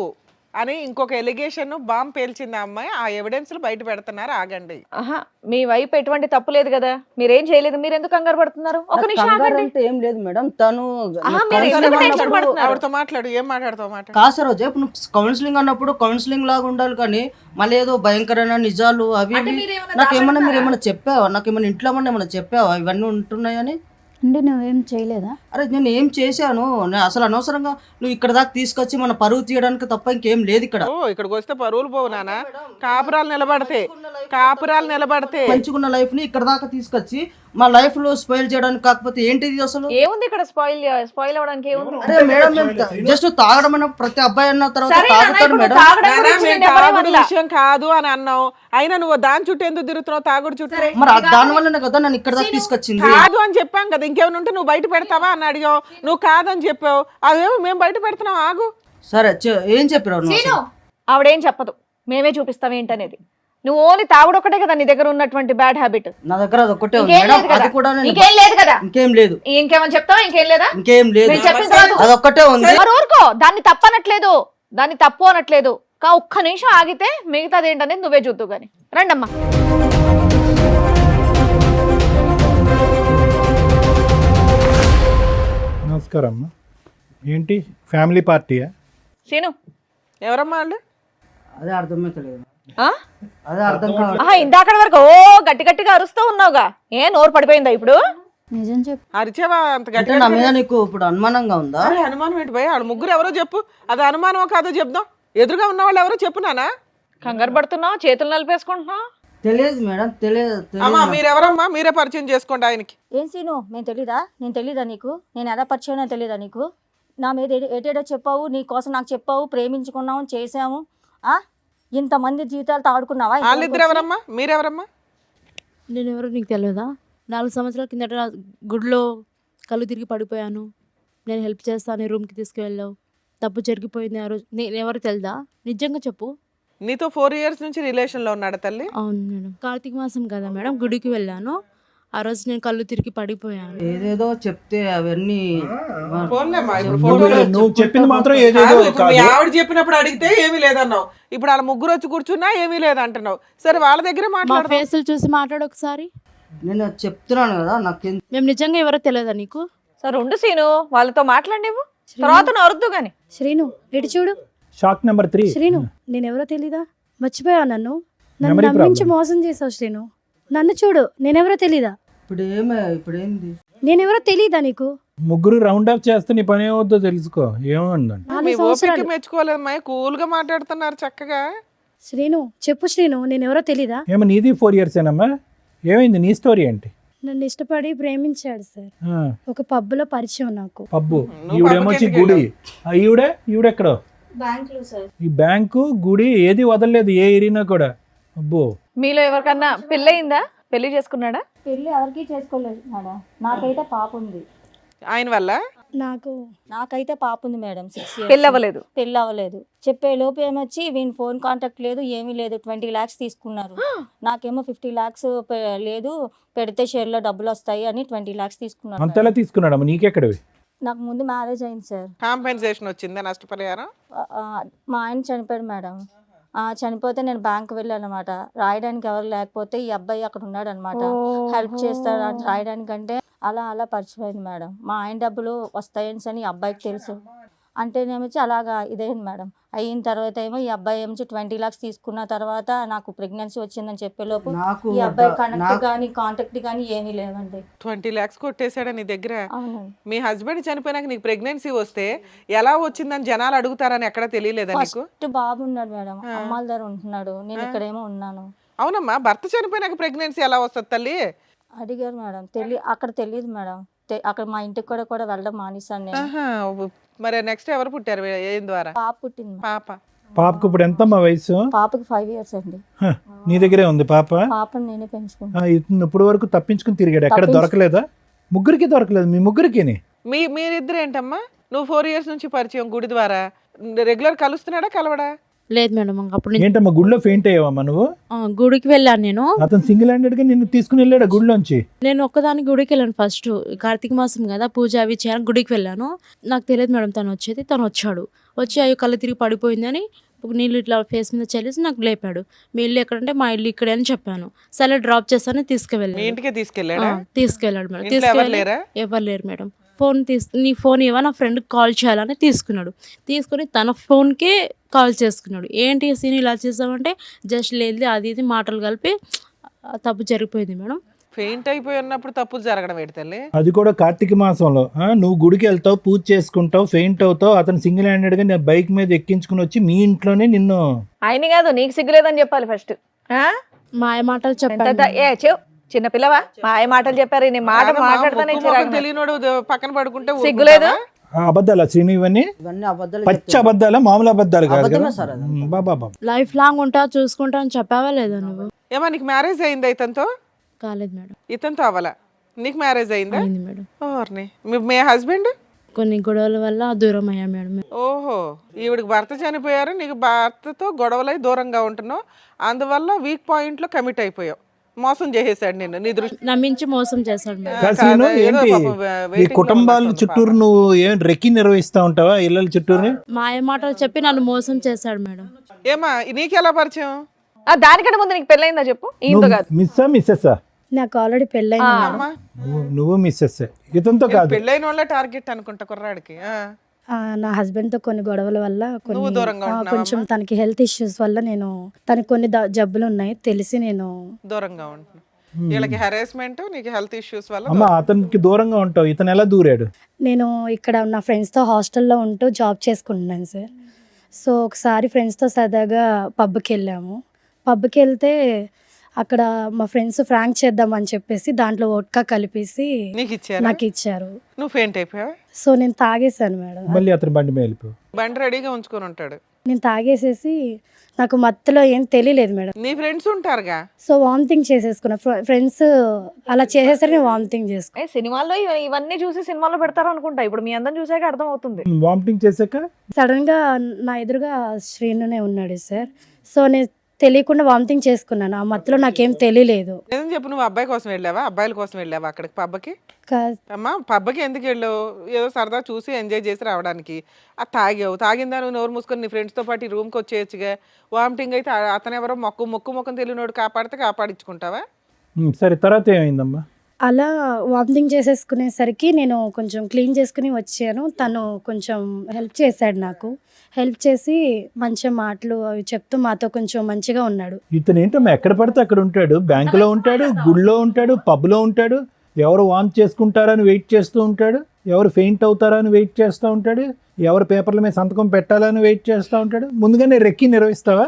అని ఇంకొక ఎలిగేషన్ బాంబ్ పేల్చింది ఆ అమ్మాయి. ఆ ఎవిడెన్స్లు బయట పెడుతున్నారు. ఆగండి. ఆహా, మీ వైపు ఎటువంటి తప్పు లేదు కదా, మీరేం చేయలేదు, మీరు ఎందుకు కంగారు పడుతున్నారు? ఒక నాకు నిమిషం కంగారు ఆగండి. అంటే ఏం లేదు మేడం. తను ఆహా, మీరు counselling ఎందుకు టెన్షన్ అన్నప్పుడు- పడుతున్నారు? ఆవిడతో మాట్లాడు. ఏం మాట్లాడతావు మాట? కాదు సరోజ, ఇప్పుడు నువ్వు కౌన్సిలింగ్ అన్నప్పుడు కౌన్సిలింగ్ లాగా ఉండాలి, కానీ మళ్ళీ ఏదో భయంకరమైన నిజాలు అవి అంటే ఇవి. మీరేమన్నా నాకేమన్నా మీరు ఏమన్నా చెప్పావా? నాకేమన్నా ఇంట్లో ఏమన్నా చెప్పావా ఇవన్నీ ఉంటున్నాయని? అంటే నువ్వేం చేయలేదా? అరే నేను ఏం చేశాను? నేను అసలు అనవసరంగా నువ్వు ఇక్కడ దాకా తీసుకొచ్చి మన పరువు తీయడానికి తప్ప ఇంకేం లేదు ఇక్కడ. ఓ, ఇక్కడికి వస్తే పరువులు పోవు నానా. కాపురాలు నిలబడితే, కాపురాలు నిలబడితే మంచిగున్న లైఫ్ ని ఇక్కడ దాకా తీసుకొచ్చి మా లైఫ్ లో స్పాయిల్ చేయడానికి కాకపోతే ఏంటిది అసలు? ఏముంది ఇక్కడ స్పాయిల్ అవడానికి ఏముంది? అరే మేడం, మేము జస్ట్ తాగడం అన్న ప్రతి అబ్బాయి అన్న తర్వాత సరే నాన్న, తాగుతాడు ఇప్పుడు మేడం. తాగడం నానా, గురించి మేము నేను ఎవరి తాగుడు వల్ల? విషయం కాదు అని అన్నావు. అయినా నువ్వు దాని చుట్టూ ఎందుకు తిరుగుతున్నావు? తాగుడు చుట్టూ మరి దాని వల్లనే కదా నన్ను ఇక్కడ దాకా తీసుకొచ్చింది. కాదు అని చెప్పాం కదా. ఇంకేమైనా ఉంటే నువ్వు బయట పెడతావా అని అడిగావు. నువ్వు కాదని చెప్పావు. అవేమో మేము బయట పెడుతున్నావు. ఆగు. సరే ఏం చెప్పారు నువ్వు అసలు? ఆవిడేం చెప్పదు, మేమే చూపిస్తాం ఏంటనేది. నువ్వు ఓన్లీ తాగుడు ఒకటే కదా నీ దగ్గర ఉన్నటువంటి బ్యాడ్ హ్యాబిట్. నా దగ్గర అది ఒక్కటే ఉంది ఇంకేం మేడం. లేదు కదా? అది కూడా నేను ఇంకేం లేదు కదా? ఇంకేం లేదు. ఇంకేమని చెప్తావా? ఇంకేం లేదా? ఇంకేం లేదు. నేను చెప్పిన తర్వాత అది ఒక్కటే ఉంది. మరి ఊరుకో, దాన్ని తప్పనట్లేదు, దాన్ని తప్పు అనట్లేదు. ఒక్క నిమిషం ఆగితే మిగతాది ఏంటనేది నువ్వే చూద్దు గాని. రండమ్మా. నమస్కారం అమ్మా. ఏంటి ఫ్యామిలీ పార్టీయా? సీను, ఎవరమ్మా వాళ్ళు? అదే అర్థమైతలేదు. ఆ? అదే అర్థం కావాలి. ఆహా, ఇందాకటి వరకు ఓ గట్టి గట్టిగా అరుస్తూ ఉన్నావుగా, ఏ నోరు పడిపోయిందా ఇప్పుడు? నిజం చెప్పు. అరిచావా అంత అంటే గట్టిగా? నా మీద నీకు ఇప్పుడు అనుమానంగా ఉందా? అరే అనుమానం ఏంటి భయ? ఆడు ముగ్గురు ఎవరో చెప్పు. అది అనుమానమో కాదో చెప్దాం. ఎదురుగా ఉన్న వాళ్ళు ఎవరో చెప్పు నానా. కంగారు పడుతున్నావు, చేతులు నలిపేసుకుంటున్నావు. తెలియదు మేడం, తెలియదు. అమ్మా మీరెవరమ్మా? మీరే పరిచయం చేసుకోండి ఆయనకి. ఏం సీను, నేను తెలీదా? నేను తెలీదా నీకు? నేను ఎలా పరిచయం తెలీదా నీకు? నా మీద ఏటేటో చెప్పావు, నీ కోసం నాకు చెప్పావు, ప్రేమించుకున్నాము, చేసాము. ఇంతమంది జీవితాలతో ఆడుకున్నావా? వాళ్ళిద్దరు ఎవరమ్మా? మీరెవరమ్మా? నేను ఎవరో నీకు తెలియదా? 4 సంవత్సరాల కిందట గుడిలో కళ్ళు తిరిగి పడిపోయాను. నేను హెల్ప్ చేస్తాను, రూమ్కి తీసుకువెళ్ళావు. తప్పు జరిగిపోయింది ఆ రోజు. నేను ఎవరు తెలుదా? నిజంగా చెప్పు. నీతో 4 years నుంచి రిలేషన్లో ఉన్నాడు తల్లి? అవును మేడం. కార్తీక మాసం కదా మేడం, గుడికి వెళ్ళాను. ఆ రోజు నేను కళ్ళు తిరిగి పడిపోయాను. ఏదేదో చెప్తే అవన్నీ పోన్లేమ్మా, ఇప్పుడు నువ్వు ఫోటోలు నువ్వు చెప్పింది మాత్రం ఏదేదో కాదు, ఇప్పుడు మీ కాదు. ఆవిడ చెప్పినప్పుడు అడిగితే ఏమీ లేదన్నావు. ఇప్పుడు వాళ్ళ ముగ్గురు వచ్చి కూర్చున్నా ఏమీ లేదంటున్నావు. సరే వాళ్ళ దగ్గర మా మాట్లాడు. ఫేసులు చూసి మాట్లాడు ఒకసారి. నేను చెప్తున్నాను కదా, నాకు మేము నిజంగా ఎవరో తెలియదా నీకు? సరే ఉండు సీను, వాళ్ళతో మాట్లాడివు, తర్వాత నువ్వు అరుద్దు గాని. శ్రీను ఇటు చూడు. Shock number 3. శ్రీను, నేనెవరో తెలీదా? మర్చిపోయావు నన్ను. నన్ను Memory నమ్మించి problem. మోసం చేసావు శ్రీను. నన్ను చూడు, నేనెవరో తెలీదా? ఇప్పుడు ఏంది? నేనెవరో తెలీదా నీకు? ముగ్గురు రౌండ్ అప్ చేస్తే నీ పని ఏమవుద్దో తెలుసుకో. ఏముందండి? 4 మీ ఓపిక సంవత్సరాలు. మెచ్చుకోలేదమ్మా. కూల్ గా మాట్లాడుతున్నారు చక్కగా. శ్రీను చెప్పు శ్రీను, నేనెవరో తెలీదా? ఏమో నీది 4 years ఏనమ్మా? ఏమైంది నీ స్టోరీ ఏంటి? నన్ను ఇష్టపడి ప్రేమించాడు సార్. ఆ, ఒక పబ్లో పరిచయం నాకు. పబ్బు. నువ్వు ఈవిడేమొచ్చి పబ్బుకి గుడి. ఈవిడెక్కడో బ్యాంకులో సార్. ఈ బ్యాంకు గుడి ఏది వదలలేదు ఏ ఏరినా కూడా. అబ్బో. మీలో ఎవరికన్నా పెళ్ళయిందా? పెళ్లి చేసుకున్నాడా? పెళ్ళి ఎవరికి చేసుకోలేదు మేడం. నాకైతే పాప ఉంది. ఆయన వల్ల నాకైతే పాప ఉంది మేడం. 6 years. పెళ్ళి అవ్వలేదు. పెళ్ళి అవ్వలేదు. చెప్పే లోపు ఏమొచ్చి వీని ఫోన్ కాంటాక్ట్ లేదు, ఏమీ లేదు. 20 lakhs తీసుకున్నారు. నాకేమో 50 lakhs లేదు, పెడితే షేర్లో డబ్బులు వస్తాయి అని 20 lakhs తీసుకున్నారు. అంతలా తీసుకున్నాడమ్మా, నీకెక్కడవి? నాకు ముందు మ్యారేజ్ అయింది సార్. కాంపెన్సేషన్ వచ్చిందా? నష్టపరిహారం? మా ఆయన చనిపోయాడు మేడం. చనిపోతే నేను బ్యాంక్ వెళ్ళాను అనమాట. రాయడానికి ఎవరు లేకపోతే ఈ అబ్బాయి అక్కడ ఉన్నాడు అనమాట. హెల్ప్ చేస్తాడు అని రాయడానికంటే అలా పరిచయం అయింది మేడం. మా ఆయన డబ్బులు వస్తాయని అని ఈ అబ్బాయికి తెలుసు. అంటేనేమొచ్చి అలాగా ఇదైంది మేడం. అయిన తర్వాత ఏమో ఈ అబ్బాయి ఏమొచ్చి 20 lakhs తీసుకున్న తర్వాత నాకు ప్రెగ్నెన్సీ వచ్చిందని చెప్పేలోపు నాకు ఈ అబ్బాయి కనెక్ట్ కానీ కాంటాక్ట్ కానీ ఏమీ లేవండి. 20 lakhs కొట్టేశాడా నీ దగ్గర? అవునండి. మీ హస్బెండ్ చనిపోయినాక నీకు ప్రెగ్నెన్సీ వస్తే ఎలా వచ్చిందని జనాలు అడుగుతారని ఎక్కడ తెలియలేదా నీకు? ఫస్ట్ బాబు ఉన్నాడు మేడం, అమ్మాల దగ్గర ఉంటున్నాడు, నేను ఇక్కడేమో ఉన్నాను. అవునమ్మా, భర్త చనిపోయినాక ప్రెగ్నెన్సీ ఎలా వస్తుంది తల్లి? అడిగారు మేడం. అక్కడ తెలియదు మేడం. అక్కడ మా ఇంటికి కూడా వెళ్ళడం మానేశాను నేను. ఆహా, మరి నెక్స్ట్ ఎవరు పుట్టారు? ఏం ద్వారా? పాప పుట్టింది. పాప. పాపకు ఇప్పుడు ఎంతమ్మా వయసు? పాపకి 5 years అండి. హ, నీ దగ్గరే ఉంది పాప? పాపని నేనే పెంచుకుంటాను. ఇతను ఇప్పుడు వరకు తప్పించుకుని తిరిగాడు, ఎక్కడ దొరకలేదా? ముగ్గురికి దొరకలేదు, మీ ముగ్గురికి? మీరిద్దరు ఏంటమ్మా? నువ్వు 4 years నుంచి పరిచయం గుడి ద్వారా, రెగ్యులర్ కలుస్తున్నాడా కలవడా? లేదు మేడం అప్పుడు నేను ఏంటమ్మా గుడిలో ఫెయింట్ అయ్యావమ్మా నువ్వు? గుడికి వెళ్ళాను నేను. అతను సింగిల్ హ్యాండెడ్ గా నిన్ను తీసుకుని వెళ్ళాడు గుడిలోంచి? నేను ఒక్కదానికి గుడికి వెళ్ళాను. ఫస్ట్ కార్తీక మాసం కదా, పూజ అవి చేయాలని గుడికి వెళ్ళాను. నాకు తెలియదు మేడం తను వచ్చేది. తను వచ్చాడు, వచ్చి అయ్యో కళ్ళు తిరిగి పడిపోయిందని నీళ్ళు ఇట్లా ఫేస్ మీద చల్లేసి నాకు లేపాడు. మీ ఇల్లు ఎక్కడంటే మా ఇల్లు ఇక్కడే అని చెప్పాను. సరే డ్రాప్ చేస్తాను మీ తీసుకువెళ్ళాను. ఇంటికే తీసుకెళ్ళాడా? తీసుకెళ్ళాడు మేడం. ఇంట్లో ఎవరు లేరా? ఎవరు లేరు మేడం. నీ ఫోన్ ఇవ్వ, నా ఫ్రెండ్కి కాల్ చేయాలని తీసుకున్నాడు. తీసుకుని తన ఫోన్కే కాల్ చేసుకున్నాడు. ఏంటి సీన్ ఇలా చేసామంటే జస్ట్ లేదు అది ఇది మాటలు కలిపి తప్పు జరిగిపోయింది మేడం. ఫెయింట్ అయిపోయి ఉన్నప్పుడు తప్పులు జరగడం ఏంటి తల్లి? అది కూడా కార్తీక మాసంలో. నువ్వు గుడికి వెళ్తావు, పూజ చేసుకుంటావు, ఫెయింట్ అవుతావు, అతను సింగిల్ హ్యాండెడ్ గా నేను బైక్ మీద ఎక్కించుకుని వచ్చి మీ ఇంట్లోనే నిన్ను. ఆయన కాదు, నీకు సిగ్గులేదని చెప్పాలి ఫస్ట్. మాయ మాటలు చెప్పాను. చిన్న పిల్లవా? మాయ మాటలు చెప్పారు. నీ మాట కాదమ్మా, మాట్లాడుతానే ముక్కు మొఖం తెలియనోడు పక్కన పడుకుంటే సిగ్గులేదు? అబద్ధాలా శ్రీను ఇవన్నీ? ఇవన్నీ అబద్ధాలు పచ్చి చెప్తున్నాను. అబద్ధాలా, మామూలు అబద్ధాలు కాదు అబద్ధమే కదా? సార్ అది. బాబా లైఫ్ లాంగ్ ఉంటా చూసుకుంటా అని చెప్పావా లేదా నువ్వు? ఏమా నీకు మ్యారేజ్ అయిందా ఇతనితో? కాలేదు మేడం. ఇతనితో అవ్వాలా? నీకు మ్యారేజ్ అయిందా? అయింది మేడం. ఓర్ని. మీ హస్బెండ్? కొన్ని గొడవల వల్ల దూరం అయ్యా మేడం. ఓహో, ఈవిడికి భర్త చనిపోయారు, నీకు భర్తతో గొడవలై దూరంగా ఉంటున్నావు, అందువల్ల వీక్ పాయింట్ లో కమిట్ అయిపోయావు. మోసం చేసేసాడు నిన్ను, నీ దృష్టి నమ్మించి మోసం చేశాడు మేడం. కాశీను ఏంటి ఈ కుటుంబాల చుట్టూరు నువ్వు ఏం రెక్కి నిర్వహిస్తా ఉంటావా ఇళ్ళ చుట్టూరు? మాయ మాటలు చెప్పి నన్ను మోసం చేశాడు మేడం. ఏమా నీకెలా పరిచయం? దానికంటే ముందు నీకు పెళ్ళయిందా చెప్పు. ఈయనతో కాదు. మిస్సెస్సా? నాకు ఆల్రెడీ పెళ్ళైంది మేడం. అమ్మా, నువ్వు మిస్సెస్, ఇతనితో కాదు? పెళ్ళైన వాళ్ళ టార్గెట్ అనుకుంటా కుర్రాడికి. నా హస్బెండ్ తో కొన్ని గొడవల వల్ల నువ్వు దూరంగా ఉంటున్నావా కొంచెం తనకి హెల్త్ ఇష్యూస్ వల్ల నేను తనకి కొన్ని జబ్బులు ఉన్నాయి తెలిసి నేను దూరంగా ఉంటున్నావు. వీళ్ళకి హెరాస్మెంట్, నీకు హెల్త్ ఇష్యూస్ వల్ల అమ్మా అతనికి దూరంగా ఉంటావు, ఇతను ఎలా దూరాడు? నేను ఇక్కడ నా ఫ్రెండ్స్తో హాస్టల్లో ఉంటూ జాబ్ చేసుకుంటున్నాను సార్. సో ఒకసారి ఫ్రెండ్స్తో సరదాగా పబ్కి వెళ్ళాము. పబ్కి వెళ్తే అక్కడ మా ఫ్రెండ్స్ ఫ్రాంక్ చేద్దామని చెప్పేసి దాంట్లో వోడ్కా కలిపేసి నీకు ఇచ్చారా? నాకు ఇచ్చారు. నువ్వు ఫెయింట్ అయిపోయావా? సో నేను తాగేసాను మేడం. మళ్ళీ అతను బండి మీద వెళ్ళిపో. బండి రెడీగా ఉంచుకొని ఉంటాడు. నేను తాగేసేసి నాకు మత్తులో ఏం తెలియలేదు మేడం. నీ ఫ్రెండ్స్ ఉంటారుగా. So vomiting చేసేసుకున్నా. ఫ్రెండ్స్ అలా చేసేసరికి నేను వామిటింగ్ చేసుకున్నా. సినిమాల్లో ఇవన్నీ చూసి సినిమాలో పెడతారు అనుకుంటా. ఇప్పుడు మీ అందరం చూసాక అర్థం అవుతుంది. వామిటింగ్ చేశాక సడన్ గా నా ఎదురుగా శ్రీనునే ఉన్నాడు సార్. సో నేను తెలియకుండా వామిటింగ్ చేసుకున్నాను. ఆ మత్తులో నాకేం తెలియలేదు. ఏం చెప్పు, నువ్వు అబ్బాయి కోసం వెళ్ళావా, అబ్బాయిల కోసం వెళ్ళావా అక్కడికి పబ్బకి? కా- అమ్మా పబ్బకి ఎందుకు వెళ్ళావు? ఏదో సరదా చూసి ఎంజాయ్ చేసి రావడానికి. అది తాగావు, తాగిందా నువ్వు నోరు మూసుకొని నీ ఫ్రెండ్స్తో పాటు ఈ రూమ్కి వచ్చేయచ్చుగా. వామిటింగ్ అయితే అతను ఎవరో మొక్కు తెలియనోడు కాపాడితే కాపాడించుకుంటావా? సరే, తర్వాత ఏమైందమ్మా? అలా వామిటింగ్ చేసేసుకునేసరికి నేను కొంచెం క్లీన్ చేసుకుని వచ్చాను. తను కొంచెం హెల్ప్ చేశాడు నాకు. హెల్ప్ చేసి మంచిగా మాటలు అవి చెప్తూ మాతో కొంచెం మంచిగా ఉన్నాడు. ఇతను ఏంటమ్మా ఎక్కడ పడితే అక్కడ ఉంటాడు, బ్యాంకులో ఉంటాడు, గుడిలో ఉంటాడు, పబ్లో ఉంటాడు, ఎవరు వాంట్ చేసుకుంటారని వెయిట్ చేస్తూ ఉంటాడు, ఎవరు ఫెయింట్ అవుతారని వెయిట్ చేస్తూ ఉంటాడు, ఎవరు పేపర్ల మీద సంతకం పెట్టాలని వెయిట్ చేస్తూ ఉంటాడు. ముందుగానే రెక్కి నిర్వహిస్తావా?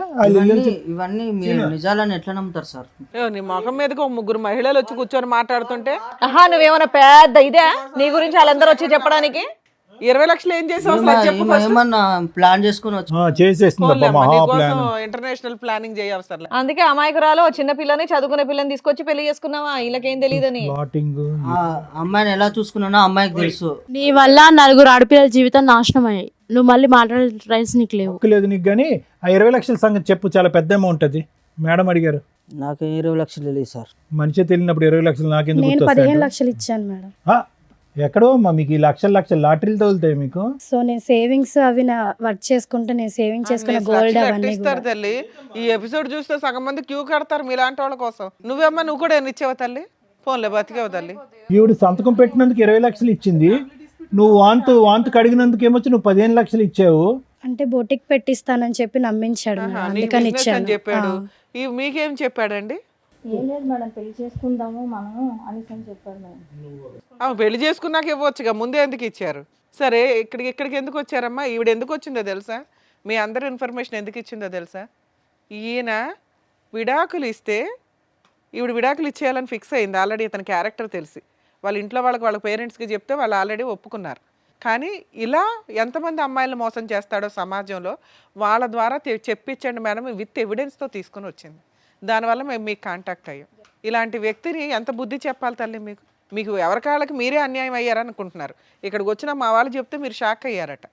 ఇవన్నీ మీరు నిజాలని ఎట్లా నమ్ముతారు సార్? నీ ముఖం మీదకి ఒక 3 మహిళలు వచ్చి కూర్చొని మాట్లాడుతుంటే నువ్వేమన్నా పెద్ద ఇదే నీ గురించి వాళ్ళందరూ వచ్చి చెప్పడానికి? 20 లక్షలు ఏం చేసావు అసలు అది చెప్పు first. ఏమన్నా ప్లాన్ చేసుకుని వచ్చి చేసేస్తుందమ్మా మహా ప్లాన్. International planning చేయవసరం. అందుకే అమాయకురాలు చిన్న పిల్లని చదువుకునే పిల్లని తీసుకొచ్చి పెళ్లి చేసుకున్నావా? వీళ్ళకేం తెలియదని. ప్లాటింగ్. ఆ అమ్మాయిని ఎలా చూసుకున్నానో అమ్మాయికి తెలుసు. నీ వల్ల 4 ఆడపిల్లల జీవితం నాశనం అయ్యాయి. నువ్వు మళ్ళీ మాట్లాడే రైట్స్ నీకు లేవు. లేదు నీకు. కానీ ఆ 20 లక్షల సంగతి చెప్పు, చాలా పెద్ద అమౌంట్ అది. మేడం అడిగారు. నాకు 20 లక్షలు తెలియదు సార్. మనిషి తెలియనప్పుడు 20 లక్షలు నాకెందుకు నేను గుర్తొస్తాయి? 15 లక్షలు ఇచ్చాను మేడం. ఎక్కడో అమ్మా మీకు ఈ లక్షల లాటరీలు తగులుతాయి మీకు. సో నేను సేవింగ్స్ అవి వర్క్ చేసుకుంటే నేను సేవింగ్ చేసుకున్న గోల్డ్ అవన్నీ ఇస్తారు తల్లి. ఈ ఎపిసోడ్ చూస్తే సగం మంది క్యూ కడతారు మీలాంటి వాళ్ళ కోసం. నువ్వు కూడా ఎన్ని ఇచ్చావు తల్లి? ఫోన్లే బతికేవు తల్లి. ఈవిడ సంతకం పెట్టినందుకు 20 లక్షలు ఇచ్చింది. నువ్వు వాంతు కడిగినందుకు ఏమొచ్చి నువ్వు 15 లక్షలు ఇచ్చావు. అంటే బొటిక్ పెట్టిస్తానని చెప్పి నమ్మించాడు మేడం. నీకు అందుకని business అని ఇచ్చాను. చెప్పాడు. మీకేం చెప్పాడండి? ఏం లేదు మేడం, పెళ్లి చేసుకుందాము మనము అనేసి అని చెప్పారు మేడం. పెళ్లి చేసుకున్నాక ఇవ్వచ్చుగా, ముందే ఎందుకు ఇచ్చారు? సరే, ఇక్కడికి ఎందుకు వచ్చారమ్మా? ఈవిడ ఎందుకు వచ్చిందో తెలుసా? మీ అందరి ఇన్ఫర్మేషన్ ఎందుకు ఇచ్చిందో తెలుసా? ఈయన విడాకులు ఇస్తే ఈవిడ విడాకులు ఇచ్చేయాలని ఫిక్స్ అయింది ఆల్రెడీ. ఇతని క్యారెక్టర్ తెలిసి వాళ్ళ ఇంట్లో వాళ్ళ పేరెంట్స్కి చెప్తే వాళ్ళు ఆల్రెడీ ఒప్పుకున్నారు. కానీ ఇలా ఎంతమంది అమ్మాయిలు మోసం చేస్తాడో సమాజంలో వాళ్ళ ద్వారా చెప్పించండి మేడం, విత్ ఎవిడెన్స్తో తీసుకుని వచ్చింది. దానివల్ల మేము మీకు కాంటాక్ట్ అయ్యాం. ఇలాంటి వ్యక్తిని ఎంత బుద్ధి చెప్పాలి తల్లి మీకు? మీకు ఎవరికాళ్ళకి మీరే అన్యాయం అయ్యారనుకుంటున్నారు. ఇక్కడికి వచ్చిన మా వాళ్ళు చెప్తే మీరు షాక్ అయ్యారట.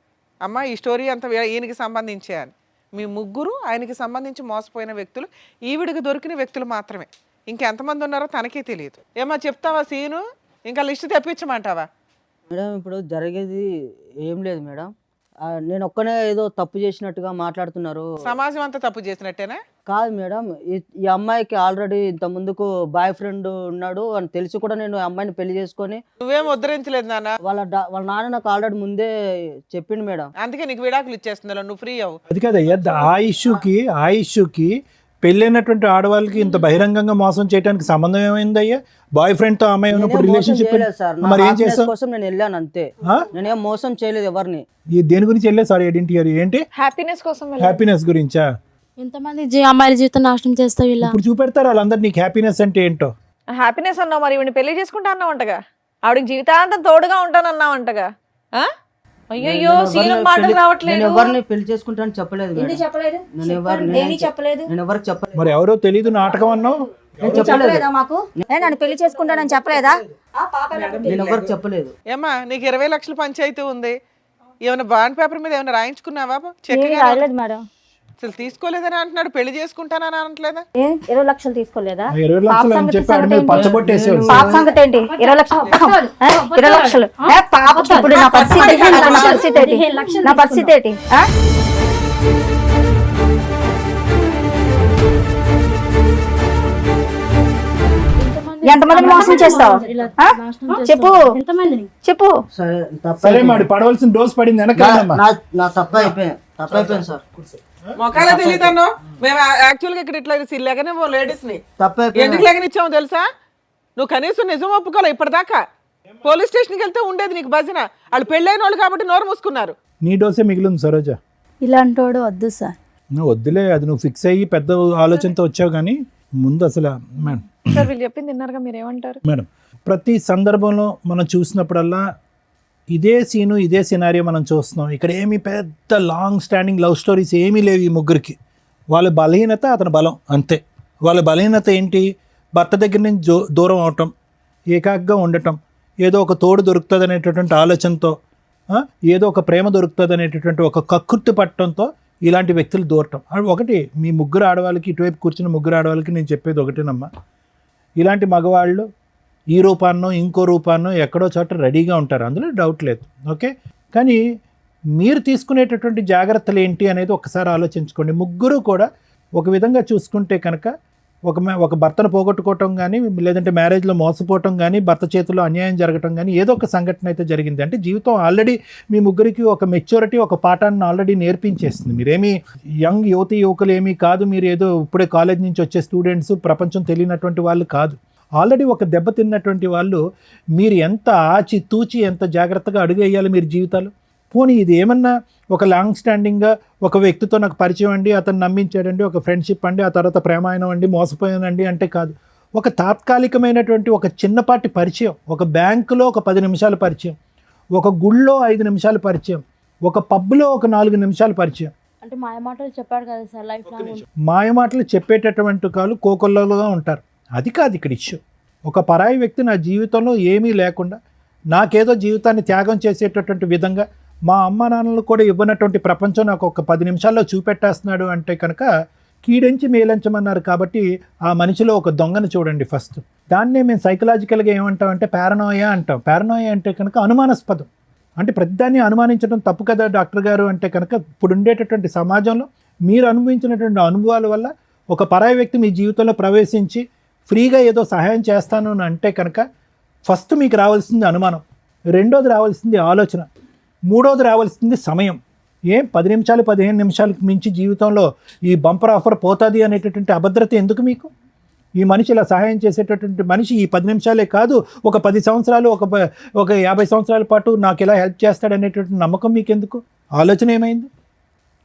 అమ్మ ఈ స్టోరీ అంతా ఈయనకి సంబంధించే అని. మీ ముగ్గురు ఆయనకి సంబంధించి మోసపోయిన వ్యక్తులు, ఈవిడికి దొరికిన వ్యక్తులు మాత్రమే. ఇంకెంతమంది ఉన్నారో తనకే తెలియదు. ఏమో చెప్తావా సీను? ఇంకా లిస్ట్ తెప్పించమంటావా? మేడం ఇప్పుడు జరిగేది ఏం లేదు మేడం. నేను ఒక్కనే ఏదో తప్పు చేసినట్టుగా మాట్లాడుతున్నారు. సమాజం అంతా తప్పు చేసినట్టేనా? కాదు మేడం, ఈ అమ్మాయికి ఆల్రెడీ ఇంత ముందుకు బాయ్ ఫ్రెండ్ ఉన్నాడు అని తెలిసి కూడా నేను ఆ అమ్మాయిని పెళ్లి చేసుకొని నువ్వేం ఉద్ధరించలేదు నాన్న. వాళ్ళ నాన్న నాకు ఆల్రెడీ ముందే చెప్పిండు మేడం. అందుకే నీకు విడాకులు ఇచ్చేస్తున్నారు, నువ్వు ఫ్రీ అవ్వు. అది కదయ్యా, ఆ ఇష్యూకి పెళ్ళైనటువంటి ఆడవాళ్ళకి ఇంత బహిరంగంగా మోసం చేయడానికి సంబంధం ఏమైందయ్యా? బాయ్ ఫ్రెండ్ తో అమ్మాయి ఉన్నప్పుడు రిలేషన్షిప్ మరి ఏం చేస్తావు? కోసం నేను వెళ్ళాను అంతే. నేనేం మోసం చేయలేదు ఎవరిని. దేని గురించి వెళ్ళే? సారీ ఏంటి హ్యాపీనెస్ కోసం హ్యాపీనెస్ గురించా? ఎంతమంది అమ్మాయిల జీవితం నాశనం చేస్తావు ఇలా? ఇప్పుడు చూపెడతారు వాళ్ళందరూ నీకు హ్యాపీనెస్ అంటే ఏంటో. హ్యాపీనెస్ అన్నావు, మరి ఈవిని పెళ్లి చేసుకుంటా అన్నావంటగా, ఆవిడకి జీవితాంతం తోడుగా ఉంటానన్నావంటగా. అయ్యో సీను మాటలు రావట్లేదు. నేను ఎవరిని పెళ్లి చేసుకుంటానని చెప్పలేదు మేడం. నేను చెప్పలేదు. నేను ఎవరికి చెప్పలేదు. మరి ఎవరో తెలీదు నాటకం అన్నావు. చెప్పలేదా మాకు? నన్ను పెళ్లి చేసుకుంటానని చెప్పలేదా? నేను ఎవరికి చెప్పలేదు. ఏమ్మా నీకు 20 లక్షల పంచాయతీ ఉంది, ఏమైనా బాండ్ పేపర్ మీద ఏమైనా రాయించుకున్నావా? రాయలేదు మేడం. అసలు తీసుకోలేదని అంటున్నాడు, పెళ్లి చేసుకుంటానని అనట్లేదా? 20 లక్షలు తీసుకోలేదా? 20 లక్షలు అని చెప్పి ఆడ మీద పచ్చబొట్టేసేవాడు. పాప సంగతి ఏంటి? 20 లక్షలు 20 లక్షలు పాప. ఇప్పుడు నా పరిస్థితి ఏంటి? ఎంతమందిని మోసం చేస్తావు? చెప్పు. సరే మాడి పడవలసిన డోస్ పడింది వెనకాలమ్మా. నా తప్పు అయిపోయింది సార్. మొక్కలే తెలియదన్నో. మేము యాక్చువల్గా ఇక్కడ ఇట్లా లేకనే లేడీస్ ని ఎందుకు లేకనిచ్చామో తెలుసా? నువ్వు కనీసం నిజం ఒప్పుకోలే ఇప్పటిదాకా. పోలీస్ స్టేషన్కి వెళ్తే ఉండేది నీకు భజన. వాళ్ళు పెళ్ళైన వాళ్ళు కాబట్టి నోరు మూసుకున్నారు. నీ డోసే మిగిలింది సరోజ. ఇలాంటోడు వద్దు సార్. నువ్వు వద్దులే, అది నువ్వు ఫిక్స్ అయ్యి పెద్ద ఆలోచనతో వచ్చావు. కానీ ముందు అసలు మేడం సార్ వీళ్ళు చెప్పింది విన్నారుగా, మీరు ఏమంటారు? మేడం ప్రతి సందర్భంలో మనం చూసినప్పుడల్లా ఇదే సీను ఇదే సినారియో మనం చూస్తున్నాం. ఇక్కడ ఏమి పెద్ద లాంగ్ స్టాండింగ్ లవ్ స్టోరీస్ ఏమీ లేవు ఈ ముగ్గురికి. వాళ్ళ బలహీనత అతని బలం అంతే. వాళ్ళ బలహీనత ఏంటి? భర్త దగ్గర నుంచి దూరం అవటం, ఏకాగ్గా ఉండటం, ఏదో ఒక తోడు దొరుకుతుంది అనేటటువంటి ఆలోచనతో, ఏదో ఒక ప్రేమ దొరుకుతుంది అనేటటువంటి ఒక కక్కుర్తి పట్టడంతో ఇలాంటి వ్యక్తులు దూరటం. ఒకటి మీ ముగ్గురు ఆడవాళ్ళకి, ఇటువైపు కూర్చున్న ముగ్గురు ఆడవాళ్ళకి నేను చెప్పేది ఒకటేనమ్మా, ఇలాంటి మగవాళ్ళు ఈ రూపాన్నో ఇంకో రూపాన్నో ఎక్కడో చోట రెడీగా ఉంటారు, అందులో డౌట్ లేదు. ఓకే, కానీ మీరు తీసుకునేటటువంటి జాగ్రత్తలు ఏంటి అనేది ఒకసారి ఆలోచించుకోండి. ముగ్గురు కూడా ఒక విధంగా చూసుకుంటే కనుక ఒక భర్తను పోగొట్టుకోవటం కానీ, లేదంటే మ్యారేజ్లో మోసపోవటం కానీ, భర్త చేతిలో అన్యాయం జరగటం కానీ ఏదో ఒక సంఘటన అయితే జరిగింది. అంటే జీవితం ఆల్రెడీ మీ ముగ్గురికి ఒక మెచ్యూరిటీ, ఒక పాఠాన్ని ఆల్రెడీ నేర్పించేస్తుంది. మీరేమీ యంగ్ యువకులు ఏమీ కాదు, మీరు ఏదో ఇప్పుడే కాలేజ్ నుంచి వచ్చే స్టూడెంట్స్, ప్రపంచం తెలియనటువంటి వాళ్ళు కాదు. ఆల్రెడీ ఒక దెబ్బ తిన్నటువంటి వాళ్ళు. మీరు ఎంత ఆచి తూచి ఎంత జాగ్రత్తగా అడుగేయాలి మీరు జీవితాలు. పోనీ ఇది ఏమన్నా ఒక లాంగ్ స్టాండింగ్గా ఒక వ్యక్తితో నాకు పరిచయం అండి, అతను నమ్మించాడండి, ఒక ఫ్రెండ్షిప్ అండి, ఆ తర్వాత ప్రేమాయణం అండి, మోసపోయానండి అంటే కాదు. ఒక తాత్కాలికమైనటువంటి ఒక చిన్నపాటి పరిచయం, ఒక బ్యాంకులో ఒక 10 నిమిషాల పరిచయం, ఒక గుళ్ళో 5 నిమిషాల పరిచయం, ఒక పబ్లో ఒక 4 నిమిషాల పరిచయం. అంటే మాయమాటలు చెప్పాడు కదా సార్, లైఫ్ లాంగ్ మాయమాటలు చెప్పేటటువంటి కాళ్ళు కోకొల్లలుగా ఉంటారు. అది కాదు ఇక్కడ ఇష్యూ. ఒక పరాయి వ్యక్తి నా జీవితంలో ఏమీ లేకుండా నాకేదో జీవితాన్ని త్యాగం చేసేటటువంటి విధంగా, మా అమ్మ నాన్నలు కూడా ఇవ్వనటువంటి ప్రపంచం నాకు ఒక 10 నిమిషాల్లో చూపెట్టేస్తున్నాడు అంటే కనుక కీడించి మేలంచమన్నారు. కాబట్టి ఆ మనిషిలో ఒక దొంగను చూడండి ఫస్ట్. దాన్నే మేము సైకలాజికల్గా ఏమంటామంటే పారనోయా అంటాం. పారనోయా అంటే కనుక అనుమానాస్పదం. అంటే ప్రతిదాన్ని అనుమానించడం తప్పు కదా డాక్టర్ గారు అంటే కనుక, ఇప్పుడు ఉండేటటువంటి సమాజంలో మీరు అనుభవించినటువంటి అనుభవాల వల్ల ఒక పరాయి వ్యక్తి మీ జీవితంలో ప్రవేశించి ఫ్రీగా ఏదో సహాయం చేస్తాను అని అంటే కనుక ఫస్ట్ మీకు రావాల్సింది అనుమానం, రెండోది రావాల్సింది ఆలోచన, మూడోది రావాల్సింది సమయం. 10 నిమిషాలు 15 నిమిషాలకు మించి జీవితంలో ఈ బంపర్ ఆఫర్ పోతుంది అనేటటువంటి అభద్రత ఎందుకు మీకు? ఈ మనిషి ఇలా సహాయం చేసేటటువంటి మనిషి ఈ 10 నిమిషాలే కాదు, ఒక 10 సంవత్సరాలు, ఒక 50 సంవత్సరాల పాటు నాకు ఇలా హెల్ప్ చేస్తాడనేటటువంటి నమ్మకం మీకు ఎందుకు? ఆలోచన ఏమైంది?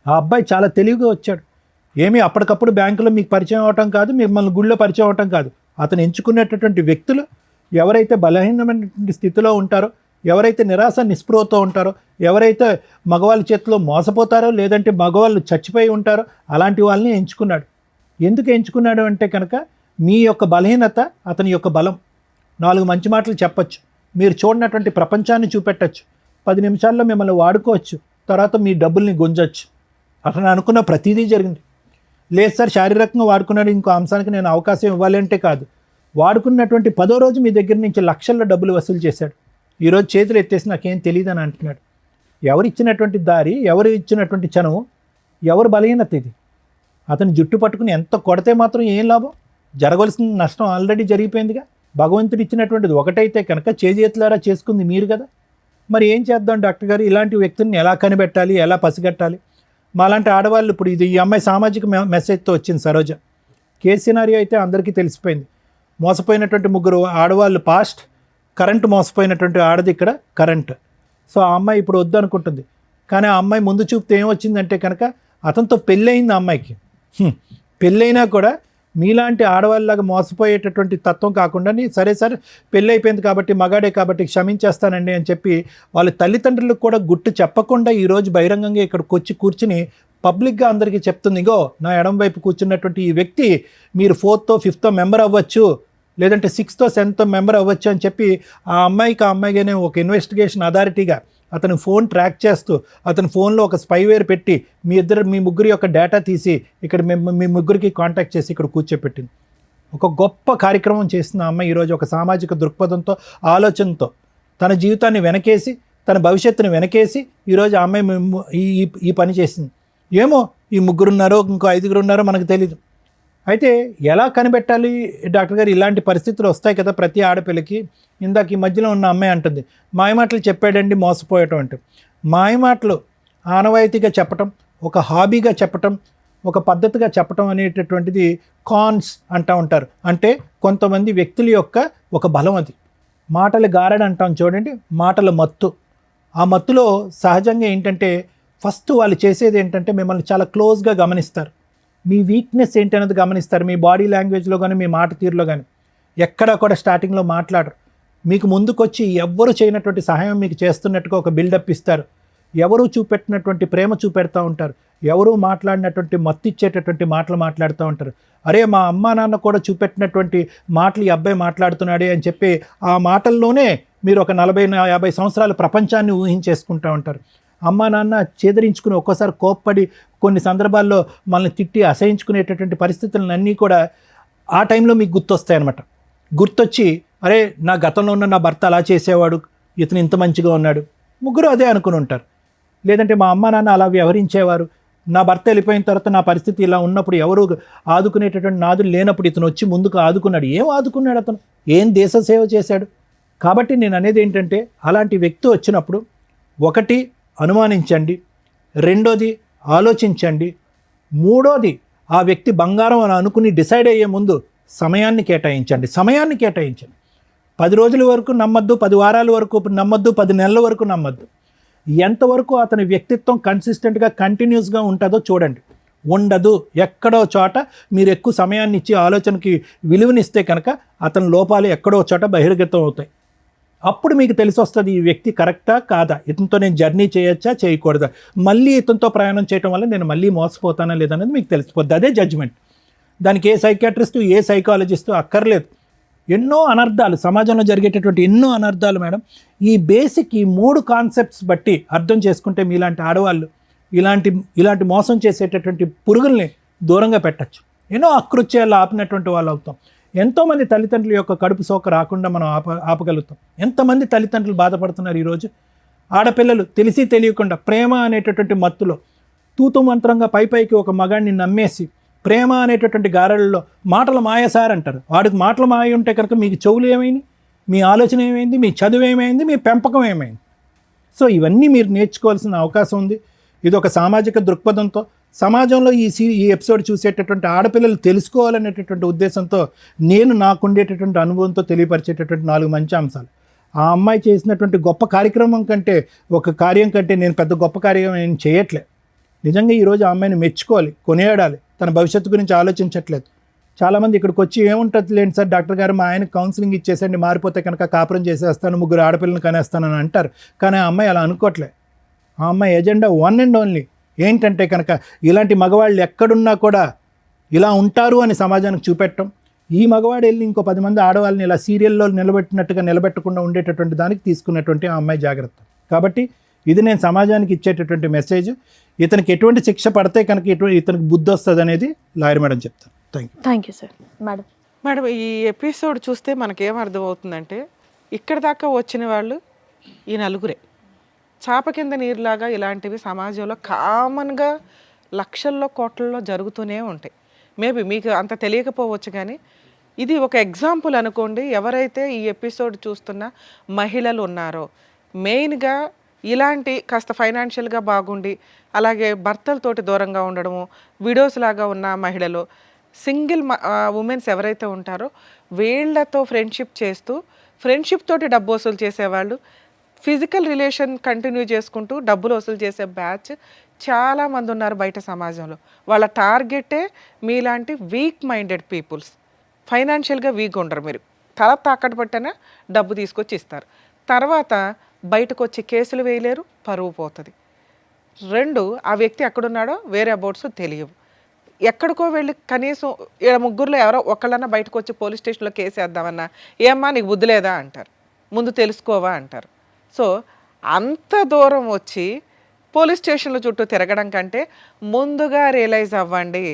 ఆ అబ్బాయి చాలా తెలివిగా వచ్చాడు. ఏమీ అప్పటికప్పుడు బ్యాంకులో మీకు పరిచయం అవటం కాదు, మిమ్మల్ని గుళ్ళో పరిచయం అవటం కాదు. అతను ఎంచుకునేటటువంటి వ్యక్తులు ఎవరైతే బలహీనమైనటువంటి స్థితిలో ఉంటారో, ఎవరైతే నిరాశ నిస్పృహతో ఉంటారో, ఎవరైతే మగవాళ్ళ చేతిలో మోసపోతారో, లేదంటే మగవాళ్ళు చచ్చిపోయి ఉంటారో అలాంటి వాళ్ళని ఎంచుకున్నాడు. ఎందుకు ఎంచుకున్నాడు అంటే కనుక మీ యొక్క బలహీనత అతని యొక్క బలం. 4 మంచి మాటలు చెప్పచ్చు, మీరు చూడనటువంటి ప్రపంచాన్ని చూపెట్టచ్చు, 10 నిమిషాల్లో మిమ్మల్ని వాడుకోవచ్చు, తర్వాత మీ డబ్బుల్ని గుంజచ్చు. అతను అనుకున్న ప్రతిదీ జరిగింది. లేదు సార్ శారీరకంగా వాడుకున్నాడు, ఇంకో అంశానికి నేను అవకాశం ఇవ్వాలి అంటే కాదు. వాడుకున్నటువంటి 10వ రోజు మీ దగ్గర నుంచి లక్షల్లో డబ్బులు వసూలు చేశాడు. ఈరోజు చేతులు ఎత్తేసి నాకేం తెలియదు అని అంటున్నాడు. ఎవరు ఇచ్చినటువంటి దారి, ఎవరు ఇచ్చినటువంటి చనువు, ఎవరు బలహీనత ఇది? అతను జుట్టు పట్టుకుని ఎంత కొడితే మాత్రం ఏం లాభం? జరగవలసిన నష్టం ఆల్రెడీ జరిగిపోయిందిగా. భగవంతుడు ఇచ్చినటువంటిది ఒకటైతే కనుక చేతులారా చేసుకుంది మీరు కదా. మరి ఏం చేద్దాం డాక్టర్ గారు, ఇలాంటి వ్యక్తుల్ని ఎలా కనిపెట్టాలి, ఎలా పసిగట్టాలి? మాలాంటి ఆడవాళ్ళు ఇప్పుడు ఈ అమ్మాయి సామాజిక మెసేజ్తో వచ్చింది సరోజ. కేసు సినారియో అయితే అందరికీ తెలిసిపోయింది. మోసపోయినటువంటి 3 ఆడవాళ్ళు పాస్ట్, కరెంట్ మోసపోయినటువంటి ఆడది ఇక్కడ కరెంట్. సో ఆ అమ్మాయి ఇప్పుడు వద్దు అనుకుంటుంది. కానీ ఆ అమ్మాయి ముందు చూపుతో ఏమొచ్చిందంటే కనుక అతనితో పెళ్ళయింది. ఆ అమ్మాయికి పెళ్ళైనా కూడా మీలాంటి ఆడవాళ్ళలాగా మోసపోయేటటువంటి తత్వం కాకుండా సరే పెళ్ళి అయిపోయింది కాబట్టి మగాడే కాబట్టి క్షమించేస్తానండి అని చెప్పి వాళ్ళ తల్లిదండ్రులకు కూడా గుట్టు చెప్పకుండా ఈరోజు బహిరంగంగా ఇక్కడికి వచ్చి కూర్చుని పబ్లిక్గా అందరికీ చెప్తుంది, ఇగో నా ఎడం వైపు కూర్చున్నటువంటి ఈ వ్యక్తి మీరు 4th, 5th మెంబర్ అవ్వచ్చు, లేదంటే 6th, 7th మెంబర్ అవ్వచ్చు అని చెప్పి ఆ అమ్మాయిగానే ఒక ఇన్వెస్టిగేషన్ అథారిటీగా అతను ఫోన్ ట్రాక్ చేస్తూ అతని ఫోన్లో ఒక స్పైవేర్ పెట్టి మీ ముగ్గురి యొక్క డేటా తీసి ఇక్కడ మీ ముగ్గురికి కాంటాక్ట్ చేసి ఇక్కడ కూర్చోపెట్టింది. ఒక గొప్ప కార్యక్రమం చేసిన అమ్మాయి ఈరోజు ఒక సామాజిక దృక్పథంతో, ఆలోచనతో తన జీవితాన్ని వెనకేసి, తన భవిష్యత్తుని వెనకేసి ఈరోజు ఆ అమ్మాయి ఈ పని చేసింది. ఏమో ఈ 3 ఉన్నారో ఇంకో 5 ఉన్నారో మనకు తెలీదు. అయితే ఎలా కనిపెట్టాలి డాక్టర్ గారు? ఇలాంటి పరిస్థితులు వస్తాయి కదా ప్రతి ఆడపిల్లకి. ఇందాక ఈ మధ్యలో ఉన్న అమ్మాయి అంటుంది, మాయమాటలు చెప్పాడండి మోసపోయటం అంటే. మాయమాటలు ఆనవాయితీగా చెప్పటం, ఒక హాబీగా చెప్పటం, ఒక పద్ధతిగా చెప్పటం అనేటటువంటిది కాన్స్ అంటూ ఉంటారు. అంటే కొంతమంది వ్యక్తుల యొక్క ఒక బలం అది. మాటలు గారడి అంటాం చూడండి, మాటల మత్తు. ఆ మత్తులో సహజంగా ఏంటంటే ఫస్ట్ వాళ్ళు చేసేది ఏంటంటే మిమ్మల్ని చాలా క్లోజ్గా గమనిస్తారు. మీ వీక్నెస్ ఏంటి అనేది గమనిస్తారు. మీ బాడీ లాంగ్వేజ్లో కానీ మీ మాట తీరులో కానీ ఎక్కడా కూడా స్టార్టింగ్లో మాట్లాడరు. మీకు ముందుకొచ్చి ఎవ్వరు చేయనటువంటి సహాయం మీకు చేస్తున్నట్టుగా ఒక బిల్డప్ ఇస్తారు. ఎవరు చూపెట్టినటువంటి ప్రేమ చూపెడతా ఉంటారు. ఎవరు మాట్లాడినటువంటి మత్తు ఇచ్చేటటువంటి మాటలు మాట్లాడుతూ ఉంటారు. అరే మా అమ్మా నాన్న కూడా చూపెట్టినటువంటి మాటలు ఈ అబ్బాయి మాట్లాడుతున్నాడే అని చెప్పి ఆ మాటల్లోనే మీరు ఒక 40-50 సంవత్సరాల ప్రపంచాన్ని ఊహించేసుకుంటూ ఉంటారు. అమ్మా నాన్న చేదరించుకుని ఒక్కోసారి కోప్పడి కొన్ని సందర్భాల్లో మనల్ని తిట్టి అసహించుకునేటటువంటి పరిస్థితులన్నీ కూడా ఆ టైంలో మీకు గుర్తొస్తాయి అన్నమాట. గుర్తొచ్చి అరే నా గతంలో ఉన్న నా భర్త అలా చేసేవాడు, ఇతను ఇంత మంచిగా ఉన్నాడు, ముగ్గురు అదే అనుకుని ఉంటారు. లేదంటే మా అమ్మ నాన్న అలా వ్యవహరించేవారు, నా భర్త వెళ్ళిపోయిన తర్వాత నా పరిస్థితి ఇలా ఉన్నప్పుడు ఎవరు ఆదుకునేటటువంటి నాదులు లేనప్పుడు ఇతను వచ్చి ముందుకు ఆదుకున్నాడు. ఏం ఆదుకున్నాడు అతను? ఏం దేశ సేవ చేశాడు? కాబట్టి నేను అనేది ఏంటంటే అలాంటి వ్యక్తి వచ్చినప్పుడు ఒకటి అనుమానించండి, రెండోది ఆలోచించండి, మూడోది ఆ వ్యక్తి బంగారం అని అనుకుని డిసైడ్ అయ్యే ముందు సమయాన్ని కేటాయించండి. 10 రోజుల వరకు నమ్మద్దు, 10 వారాల వరకు నమ్మద్దు, 10 నెలల వరకు నమ్మద్దు. ఎంతవరకు అతని వ్యక్తిత్వం కన్సిస్టెంట్గా కంటిన్యూస్గా ఉంటుందో చూడండి. ఉండదు, ఎక్కడో చోట మీరు ఎక్కువ సమయాన్ని ఇచ్చి ఆలోచనకి విలువనిస్తే కనుక అతని లోపాలు ఎక్కడో చోట బహిర్గతం అవుతాయి. అప్పుడు మీకు తెలిసి వస్తుంది ఈ వ్యక్తి కరెక్టా కాదా, ఇతనితో నేను జర్నీ చేయొచ్చా చేయకూడదా, మళ్ళీ ఇతనితో ప్రయాణం చేయడం వల్ల నేను మళ్ళీ మోసపోతానా లేదనేది మీకు తెలిసిపోద్ది. అదే జడ్జిమెంట్. దానికి ఏ సైకియాట్రిస్టు ఏ సైకాలజిస్టు అక్కర్లేదు. ఎన్నో అనర్థాలు సమాజంలో జరిగేటటువంటి ఎన్నో అనర్థాలు మేడం ఈ బేసిక్ ఈ 3 కాన్సెప్ట్స్ బట్టి అర్థం చేసుకుంటే మీలాంటి ఆడవాళ్ళు ఇలాంటి మోసం చేసేటటువంటి పురుగుల్ని దూరంగా పెట్టచ్చు. ఎన్నో అకృత్యాలు ఆపినటువంటి వాళ్ళు అవుతాం. ఎంతోమంది తల్లిదండ్రుల యొక్క కడుపు సోక రాకుండా మనం ఆపగలుగుతాం. ఎంతమంది తల్లిదండ్రులు బాధపడుతున్నారు ఈరోజు. ఆడపిల్లలు తెలిసి తెలియకుండా ప్రేమ అనేటటువంటి మత్తులో తూతు మంత్రంగా పైకి ఒక మగాడిని నమ్మేసి ప్రేమ అనేటటువంటి గారెలలో మాటల మాయ సార్ అంటారు. వాడికి మాటల మాయ ఉంటే కనుక మీకు చెవులు ఏమైంది, మీ ఆలోచన ఏమైంది, మీ చదువు ఏమైంది, మీ పెంపకం ఏమైంది. సో ఇవన్నీ మీరు నేర్చుకోవాల్సిన అవకాశం ఉంది. ఇది ఒక సామాజిక దృక్పథంతో సమాజంలో ఈ ఎపిసోడ్ చూసేటటువంటి ఆడపిల్లలు తెలుసుకోవాలనేటటువంటి ఉద్దేశంతో నేను నాకుండేటటువంటి అనుభవంతో తెలియపరిచేటటువంటి 4 మంచి అంశాలు. ఆ అమ్మాయి చేసినటువంటి గొప్ప కార్యక్రమం కంటే ఒక కార్యం కంటే నేను పెద్ద గొప్ప కార్యం ఏం చేయట్లే. నిజంగా ఈరోజు ఆ అమ్మాయిని మెచ్చుకోవాలి, కొనియాడాలి. తన భవిష్యత్తు గురించి ఆలోచించట్లేదు. చాలామంది ఇక్కడికి వచ్చి ఏముంటుంది లేండి సార్ డాక్టర్ గారు మా ఆయన కౌన్సిలింగ్ ఇచ్చేసండి మారిపోతే కనుక కాపురం చేసేస్తాను 3 ఆడపిల్లలను కనేస్తానని అంటారు. కానీ ఆ అమ్మాయి అలా అనుకోవట్లే. ఆ అమ్మాయి ఎజెండా వన్ అండ్ ఓన్లీ ఏంటంటే కనుక ఇలాంటి మగవాళ్ళు ఎక్కడున్నా కూడా ఇలా ఉంటారు అని సమాజానికి చూపెట్టడం. ఈ మగవాడు వెళ్ళి ఇంకో 10 మంది ఆడవాళ్ళని ఇలా సీరియల్లో నిలబెట్టినట్టుగా నిలబెట్టకుండా ఉండేటటువంటి దానికి తీసుకున్నటువంటి ఆ అమ్మాయి జాగ్రత్త. కాబట్టి ఇది నేను సమాజానికి ఇచ్చేటటువంటి మెసేజ్. ఇతనికి ఎటువంటి శిక్ష పడితే కనుక ఇతనికి బుద్ధి వస్తుంది అనేది లాయర్ మేడం చెప్తాను. Thank you sir. Madam, madam ఈ ఎపిసోడ్ చూస్తే మనకేం అర్థమవుతుందంటే ఇక్కడ దాకా వచ్చిన వాళ్ళు ఈ నలుగురే. చాప కింద నీరులాగా ఇలాంటివి సమాజంలో కామన్గా లక్షల్లో కోట్లలో జరుగుతూనే ఉంటాయి. మేబీ మీకు అంత తెలియకపోవచ్చు, కానీ ఇది ఒక ఎగ్జాంపుల్ అనుకోండి. ఎవరైతే ఈ ఎపిసోడ్ చూస్తున్న మహిళలు ఉన్నారో, మెయిన్గా ఇలాంటి కాస్త ఫైనాన్షియల్గా బాగుండి అలాగే భర్తలతోటి దూరంగా ఉండడము, విడోస్ లాగా ఉన్న మహిళలు, సింగిల్ ఉమెన్స్ ఎవరైతే ఉంటారో వీళ్ళతో ఫ్రెండ్షిప్ చేస్తూ ఫ్రెండ్షిప్ తోటి డబ్బు వసూలు చేసేవాళ్ళు, ఫిజికల్ రిలేషన్ కంటిన్యూ చేసుకుంటూ డబ్బులు వసూలు చేసే బ్యాచ్ చాలామంది ఉన్నారు బయట సమాజంలో. వాళ్ళ టార్గెటే మీలాంటి వీక్ మైండెడ్ పీపుల్స్. ఫైనాన్షియల్గా వీక్ ఉండరు, మీరు తల తాకట్టు పెట్టినా డబ్బు తీసుకొచ్చి ఇస్తారు. తర్వాత బయటకు వచ్చి కేసులు వేయలేరు, పరువు పోతుంది. 2, ఆ వ్యక్తి ఎక్కడున్నాడో వేరే అబౌట్స్ తెలియవు. ఎక్కడికో వెళ్ళి కనీసం 3 ఎవరో ఒకళ్ళన్నా బయటకు వచ్చి పోలీస్ స్టేషన్లో కేసు వేద్దామన్నా ఏమ్మా నీకు బుద్ధి లేదా అంటారు, ముందు తెలుసుకోవా అంటారు. సో అంత దూరం వచ్చి పోలీస్ స్టేషన్ల చుట్టూ తిరగడం కంటే ముందుగా రియలైజ్ అవ్వండి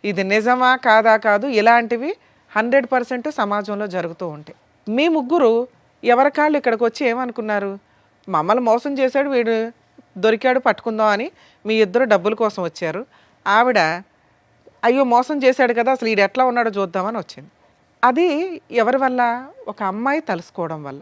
ఇది నిజమా కాదా కాదు. ఇలాంటివి 100% సమాజంలో జరుగుతూ ఉంటాయి. మీ 3 ఎవరికాళ్ళు ఇక్కడికి వచ్చి ఏమనుకున్నారు, మమ్మల్ని మోసం చేశాడు వీడు, దొరికాడు పట్టుకుందాం అని మీ 2 డబ్బుల కోసం వచ్చారు. ఆవిడ అయ్యో మోసం చేశాడు కదా అసలు వీడు ఎట్లా ఉన్నాడో చూద్దామని వచ్చింది. అది ఎవరి వల్ల? ఒక అమ్మాయి తలుసుకోవడం వల్ల.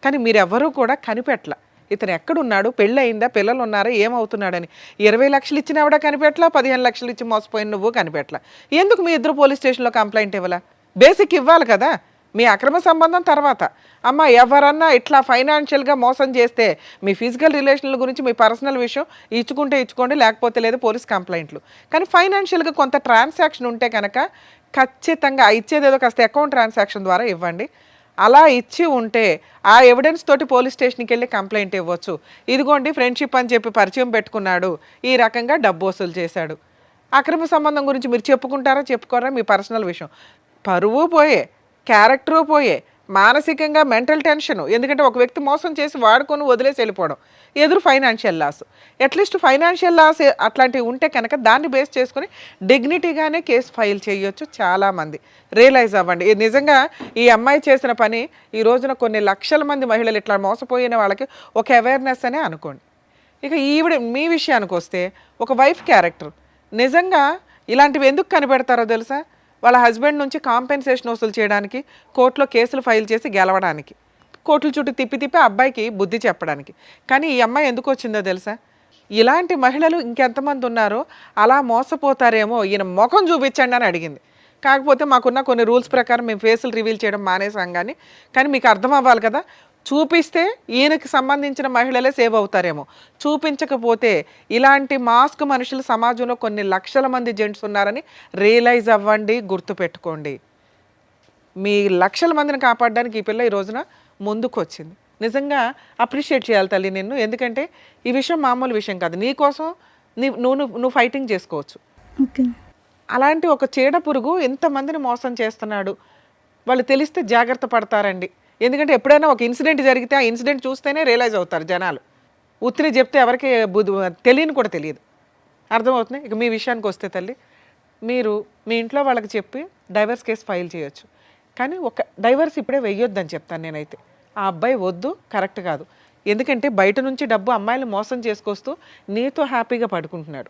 కానీ మీరెవరూ కూడా కనిపెట్ల ఇతను ఎక్కడున్నాడు, పెళ్ళి అయిందా, పిల్లలు ఉన్నారా, ఏమవుతున్నాడని. 20 లక్షలు ఇచ్చిన ఆవిడ కనిపెట్ల, 15 లక్షలు ఇచ్చి మోసపోయిన నువ్వు కనిపెట్ల. ఎందుకు మీ 2 పోలీస్ స్టేషన్లో కంప్లైంట్ ఇవ్వాలా? బేసిక్ ఇవ్వాలి కదా. మీ అక్రమ సంబంధం తర్వాత, అమ్మ ఎవరన్నా ఇట్లా ఫైనాన్షియల్గా మోసం చేస్తే మీ ఫిజికల్ రిలేషన్ల గురించి మీ పర్సనల్ విషయం ఇచ్చుకుంటే ఇచ్చుకోండి, లేకపోతే లేదు పోలీస్ కంప్లైంట్లు. కానీ ఫైనాన్షియల్గా కొంత ట్రాన్సాక్షన్ ఉంటే కనుక ఖచ్చితంగా ఇచ్చేదేదో కాస్త అకౌంట్ ట్రాన్సాక్షన్ ద్వారా ఇవ్వండి. అలా ఇచ్చి ఉంటే ఆ ఎవిడెన్స్ తోటి పోలీస్ స్టేషన్కి వెళ్ళి కంప్లైంట్ ఇవ్వచ్చు. ఇదిగోండి ఫ్రెండ్షిప్ అని చెప్పి పరిచయం పెట్టుకున్నాడు, ఈ రకంగా డబ్బు వసూలు చేశాడు. అక్రమ సంబంధం గురించి మీరు చెప్పుకుంటారా చెప్పుకోరా, మీ పర్సనల్ విషయం. పరువు పోయే, క్యారెక్టరు పోయే, మానసికంగా మెంటల్ టెన్షన్. ఎందుకంటే ఒక వ్యక్తి మోసం చేసి వాడుకొని వదిలేసి వెళ్ళిపోవడం, ఎదురు financial loss. At least financial loss అట్లాంటివి ఉంటే కనుక దాన్ని బేస్ చేసుకొని డిగ్నిటీగానే కేసు ఫైల్ చేయొచ్చు. చాలామంది రియలైజ్ అవ్వండి. నిజంగా ఈ అమ్మాయి చేసిన పని ఈ రోజున కొన్ని లక్షల మంది మహిళలు ఇట్లా మోసపోయిన వాళ్ళకి ఒక అవేర్నెస్ అనే అనుకోండి. ఇక ఈవిడ మీ విషయానికి వస్తే ఒక వైఫ్ క్యారెక్టర్. నిజంగా ఇలాంటివి ఎందుకు కనిపెడతారో తెలుసా? వాళ్ళ హస్బెండ్ నుంచి కాంపెన్సేషన్ వసూలు చేయడానికి, కోర్టులో కేసులు ఫైల్ చేసి గెలవడానికి, కోర్టుల చుట్టూ తిప్పి తిప్పి అబ్బాయికి బుద్ధి చెప్పడానికి. కానీ ఈ అమ్మాయి ఎందుకు వచ్చిందో తెలుసా? ఇలాంటి మహిళలు ఇంకెంతమంది ఉన్నారో అలా మోసపోతారేమో, ఈయన ముఖం చూపించండి అని అడిగింది. కాకపోతే మాకున్న కొన్ని రూల్స్ ప్రకారం మేము ఫేసులు రివీల్ చేయడం మానేసాం. కానీ మీకు అర్థం అవ్వాలి కదా, చూపిస్తే ఈయనకి సంబంధించిన మహిళలే సేవ్ అవుతారేమో, చూపించకపోతే ఇలాంటి మాస్క్ మనుషులు సమాజంలో కొన్ని లక్షల మంది జెంట్స్ ఉన్నారని రియలైజ్ అవ్వండి, గుర్తుపెట్టుకోండి. మీ లక్షల మందిని కాపాడడానికి ఈ పిల్ల ఈ రోజున ముందుకు వచ్చింది. నిజంగా అప్రిషియేట్ చేయాలి తల్లి నిన్ను. ఎందుకంటే ఈ విషయం మామూలు విషయం కాదు. నీ కోసం నువ్వు ఫైటింగ్ చేసుకోవచ్చు. అలాంటి ఒక చీడ పురుగు ఎంతమందిని మోసం చేస్తున్నాడు, వాళ్ళు తెలిస్తే జాగ్రత్త పడతారండి. ఎందుకంటే ఎప్పుడైనా ఒక ఇన్సిడెంట్ జరిగితే ఆ ఇన్సిడెంట్ చూస్తేనే రియలైజ్ అవుతారు జనాలు. ఉత్తిని చెప్తే ఎవరికి తెలియని కూడా తెలియదు. అర్థమవుతుంది. ఇక మీ విషయానికి వస్తే తల్లి, మీరు మీ ఇంట్లో వాళ్ళకి చెప్పి డైవర్స్ కేసు ఫైల్ చేయొచ్చు. కానీ ఒక డైవర్స్ ఇప్పుడే వెయ్యొద్దని చెప్తాను నేనైతే. ఆ అబ్బాయి వద్దు, కరెక్ట్ కాదు. ఎందుకంటే బయట నుంచి డబ్బు అమ్మాయిలు మోసం చేసుకొస్తూ నీతో హ్యాపీగా పడుకుంటున్నాడు.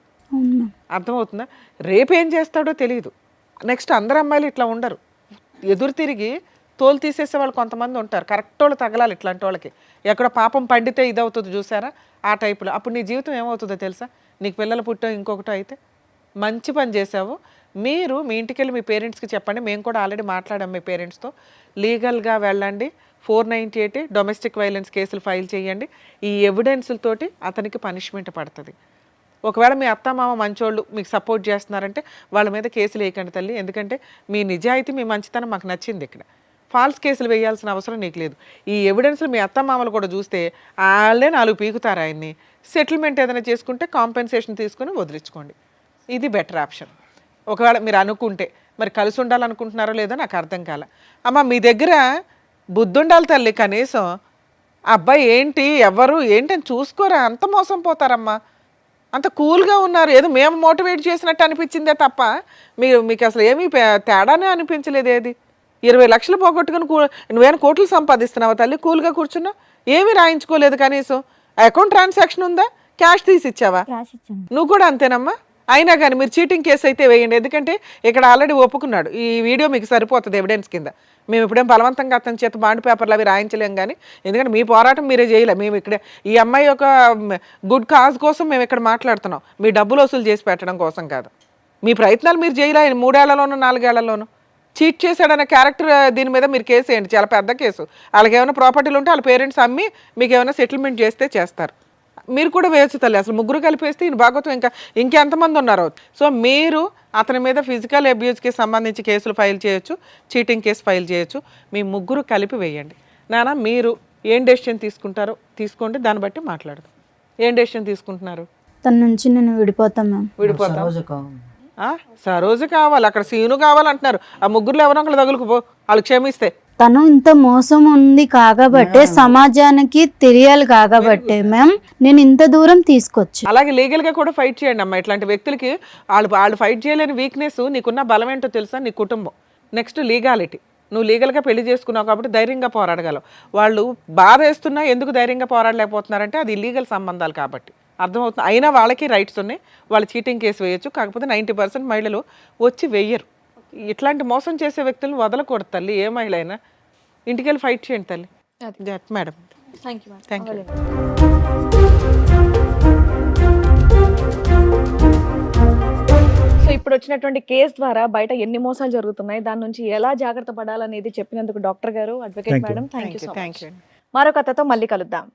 అర్థమవుతుందా? రేపేం చేస్తాడో తెలియదు. నెక్స్ట్ అందరు అమ్మాయిలు ఇట్లా ఉండరు. ఎదురు తిరిగి తోలు తీసేసే వాళ్ళు కొంతమంది ఉంటారు. కరెక్ట్ వాళ్ళు తగలాలి ఇట్లాంటి వాళ్ళకి. ఎక్కడ పాపం పండితే ఇదవుతుంది చూసారా, ఆ టైపులో. అప్పుడు నీ జీవితం ఏమవుతుందో తెలుసా? నీకు పిల్లలు పుట్టో ఇంకొకటో అయితే. మంచి పని చేసావు. మీరు మీ ఇంటికి వెళ్ళి మీ పేరెంట్స్కి చెప్పండి. మేము కూడా ఆల్రెడీ మాట్లాడాం మీ పేరెంట్స్తో. లీగల్గా వెళ్ళండి. 498 డొమెస్టిక్ వైలెన్స్ కేసులు ఫైల్ చేయండి. ఈ ఎవిడెన్స్లతోటి అతనికి పనిష్మెంట్ పడుతుంది. ఒకవేళ మీ అత్త మామ మంచోళ్ళు మీకు సపోర్ట్ చేస్తున్నారంటే వాళ్ళ మీద కేసులు వేయకండి తల్లి. ఎందుకంటే మీ నిజాయితీ మీ మంచితనం మాకు నచ్చింది. ఇక్కడ ఫాల్స్ కేసులు వేయాల్సిన అవసరం నీకు లేదు. ఈ ఎవిడెన్స్లు మీ అత్త మామలు కూడా చూస్తే వాళ్ళే 4 పీకుతారు ఆయన్ని. సెటిల్మెంట్ ఏదైనా చేసుకుంటే కాంపెన్సేషన్ తీసుకుని వదిలించుకోండి. ఇది బెటర్ ఆప్షన్. ఒకవేళ మీరు అనుకుంటే మరి కలిసి ఉండాలనుకుంటున్నారో లేదో నాకు అర్థం కాల. అమ్మ మీ దగ్గర బుద్ధి ఉండాలి తల్లి కనీసం. అబ్బాయి ఏంటి ఎవరు ఏంటని చూసుకోరా, అంత మోసం పోతారమ్మా. అంత కూల్గా ఉన్నారు, ఏదో మేము మోటివేట్ చేసినట్టు అనిపించిందే తప్ప మీకు అసలు ఏమీ తేడానే అనిపించలేదు. ఏది 20 లక్షలు పోగొట్టుకుని నువ్వేమైనా కోట్లు సంపాదిస్తున్నావా తల్లి? కూల్గా కూర్చున్నా ఏమీ రాయించుకోలేదు కనీసం. అకౌంట్ ట్రాన్సాక్షన్ ఉందా? క్యాష్ తీసి ఇచ్చావా? క్యాష్ ఇచ్చాను. నువ్వు కూడా అంతేనమ్మా. అయినా కానీ మీరు చీటింగ్ కేసు అయితే వేయండి. ఎందుకంటే ఇక్కడ ఆల్రెడీ ఒప్పుకున్నాడు. ఈ వీడియో మీకు సరిపోతుంది ఎవిడెన్స్ కింద. మేము ఇప్పుడేం బలవంతంగా అతని చేత బాండ్ పేపర్లు అవి రాయించలేం. కానీ ఎందుకంటే మీ పోరాటం మీరే చేయలే. మేము ఇక్కడ ఈ అమ్మాయి యొక్క గుడ్ కాజ్ కోసం మేము ఇక్కడ మాట్లాడుతున్నాం, మీ డబ్బులు వసూలు చేసి పెట్టడం కోసం కాదు. మీ ప్రయత్నాలు మీరు చేయలే. 3 ఏళ్లలోనూ 4 ఏళ్లలోనూ చీట్ చేశాడనే క్యారెక్టర్ దీని మీద మీరు కేసు వేయండి. చాలా పెద్ద కేసు. వాళ్ళకి ఏమైనా ప్రాపర్టీలు ఉంటే వాళ్ళ పేరెంట్స్ అమ్మి మీకు ఏమైనా సెటిల్మెంట్ చేస్తే చేస్తారు. మీరు కూడా వేయచ్చు తల్లి. అసలు ముగ్గురు కలిపేస్తే ఈయన భాగవతం ఇంకెంతమంది ఉన్నారు. సో మీరు అతని మీద ఫిజికల్ అబ్యూస్కి సంబంధించి కేసులు ఫైల్ చేయొచ్చు, చీటింగ్ కేసు ఫైల్ చేయొచ్చు. మీ ముగ్గురు కలిపి వేయండి. నాన్న మీరు ఏం డెసిషన్ తీసుకుంటారో తీసుకోండి, దాన్ని బట్టి మాట్లాడదాం. ఏం డెసిషన్ తీసుకుంటున్నారు? తన నుంచి నేను విడిపోతాం మ్యామ్. విడిపోతాం. సరోజ కావాలి. సరోజు కావాలి, అక్కడ సీను కావాలంటున్నారు. ఆ ముగ్గురులో ఎవరో ఒకరు తగులుకుపో, వాళ్ళు క్షమిస్తే. తను ఇంత మోసం ఉంది కాకబట్టే, సమాజానికి తెలియాలి కాకబట్టే మ్యామ్ నేను ఇంత దూరం తీసుకొచ్చి. అలాగే లీగల్గా కూడా ఫైట్ చేయండి అమ్మా. ఇట్లాంటి వ్యక్తులకి వాళ్ళు ఫైట్ చేయలేని వీక్నెస్ నీకున్న బలం ఏంటో తెలుసా? నీ కుటుంబం. Next legality. నువ్వు లీగల్గా పెళ్లి చేసుకున్నావు కాబట్టి ధైర్యంగా పోరాడగలవు. వాళ్ళు బాధ వేస్తున్నా ఎందుకు ధైర్యంగా పోరాడలేకపోతున్నారంటే అది ఇల్లీగల్ సంబంధాలు కాబట్టి. అర్థమవుతుంది. అయినా వాళ్ళకి రైట్స్ ఉన్నాయి. వాళ్ళు చీటింగ్ కేసు వేయొచ్చు. కాకపోతే 90% మహిళలు వచ్చి వెయ్యరు. ఇట్లాంటి మోసం చేసే వ్యక్తులను వదలకూడదు తల్లి. ఏ మహిళ అయినా ఇంటికి వెళ్ళి ఫైట్ చేయండి తల్లి. Madam thank you. సో ఇప్పుడు వచ్చినటువంటి కేసు ద్వారా బయట ఎన్ని మోసాలు జరుగుతున్నాయి, దాని నుంచి ఎలా జాగ్రత్త పడాలనేది చెప్పినందుకు డాక్టర్ గారు, advocate madam, thank you so much. మరో కథతో మళ్ళీ కలుద్దాం.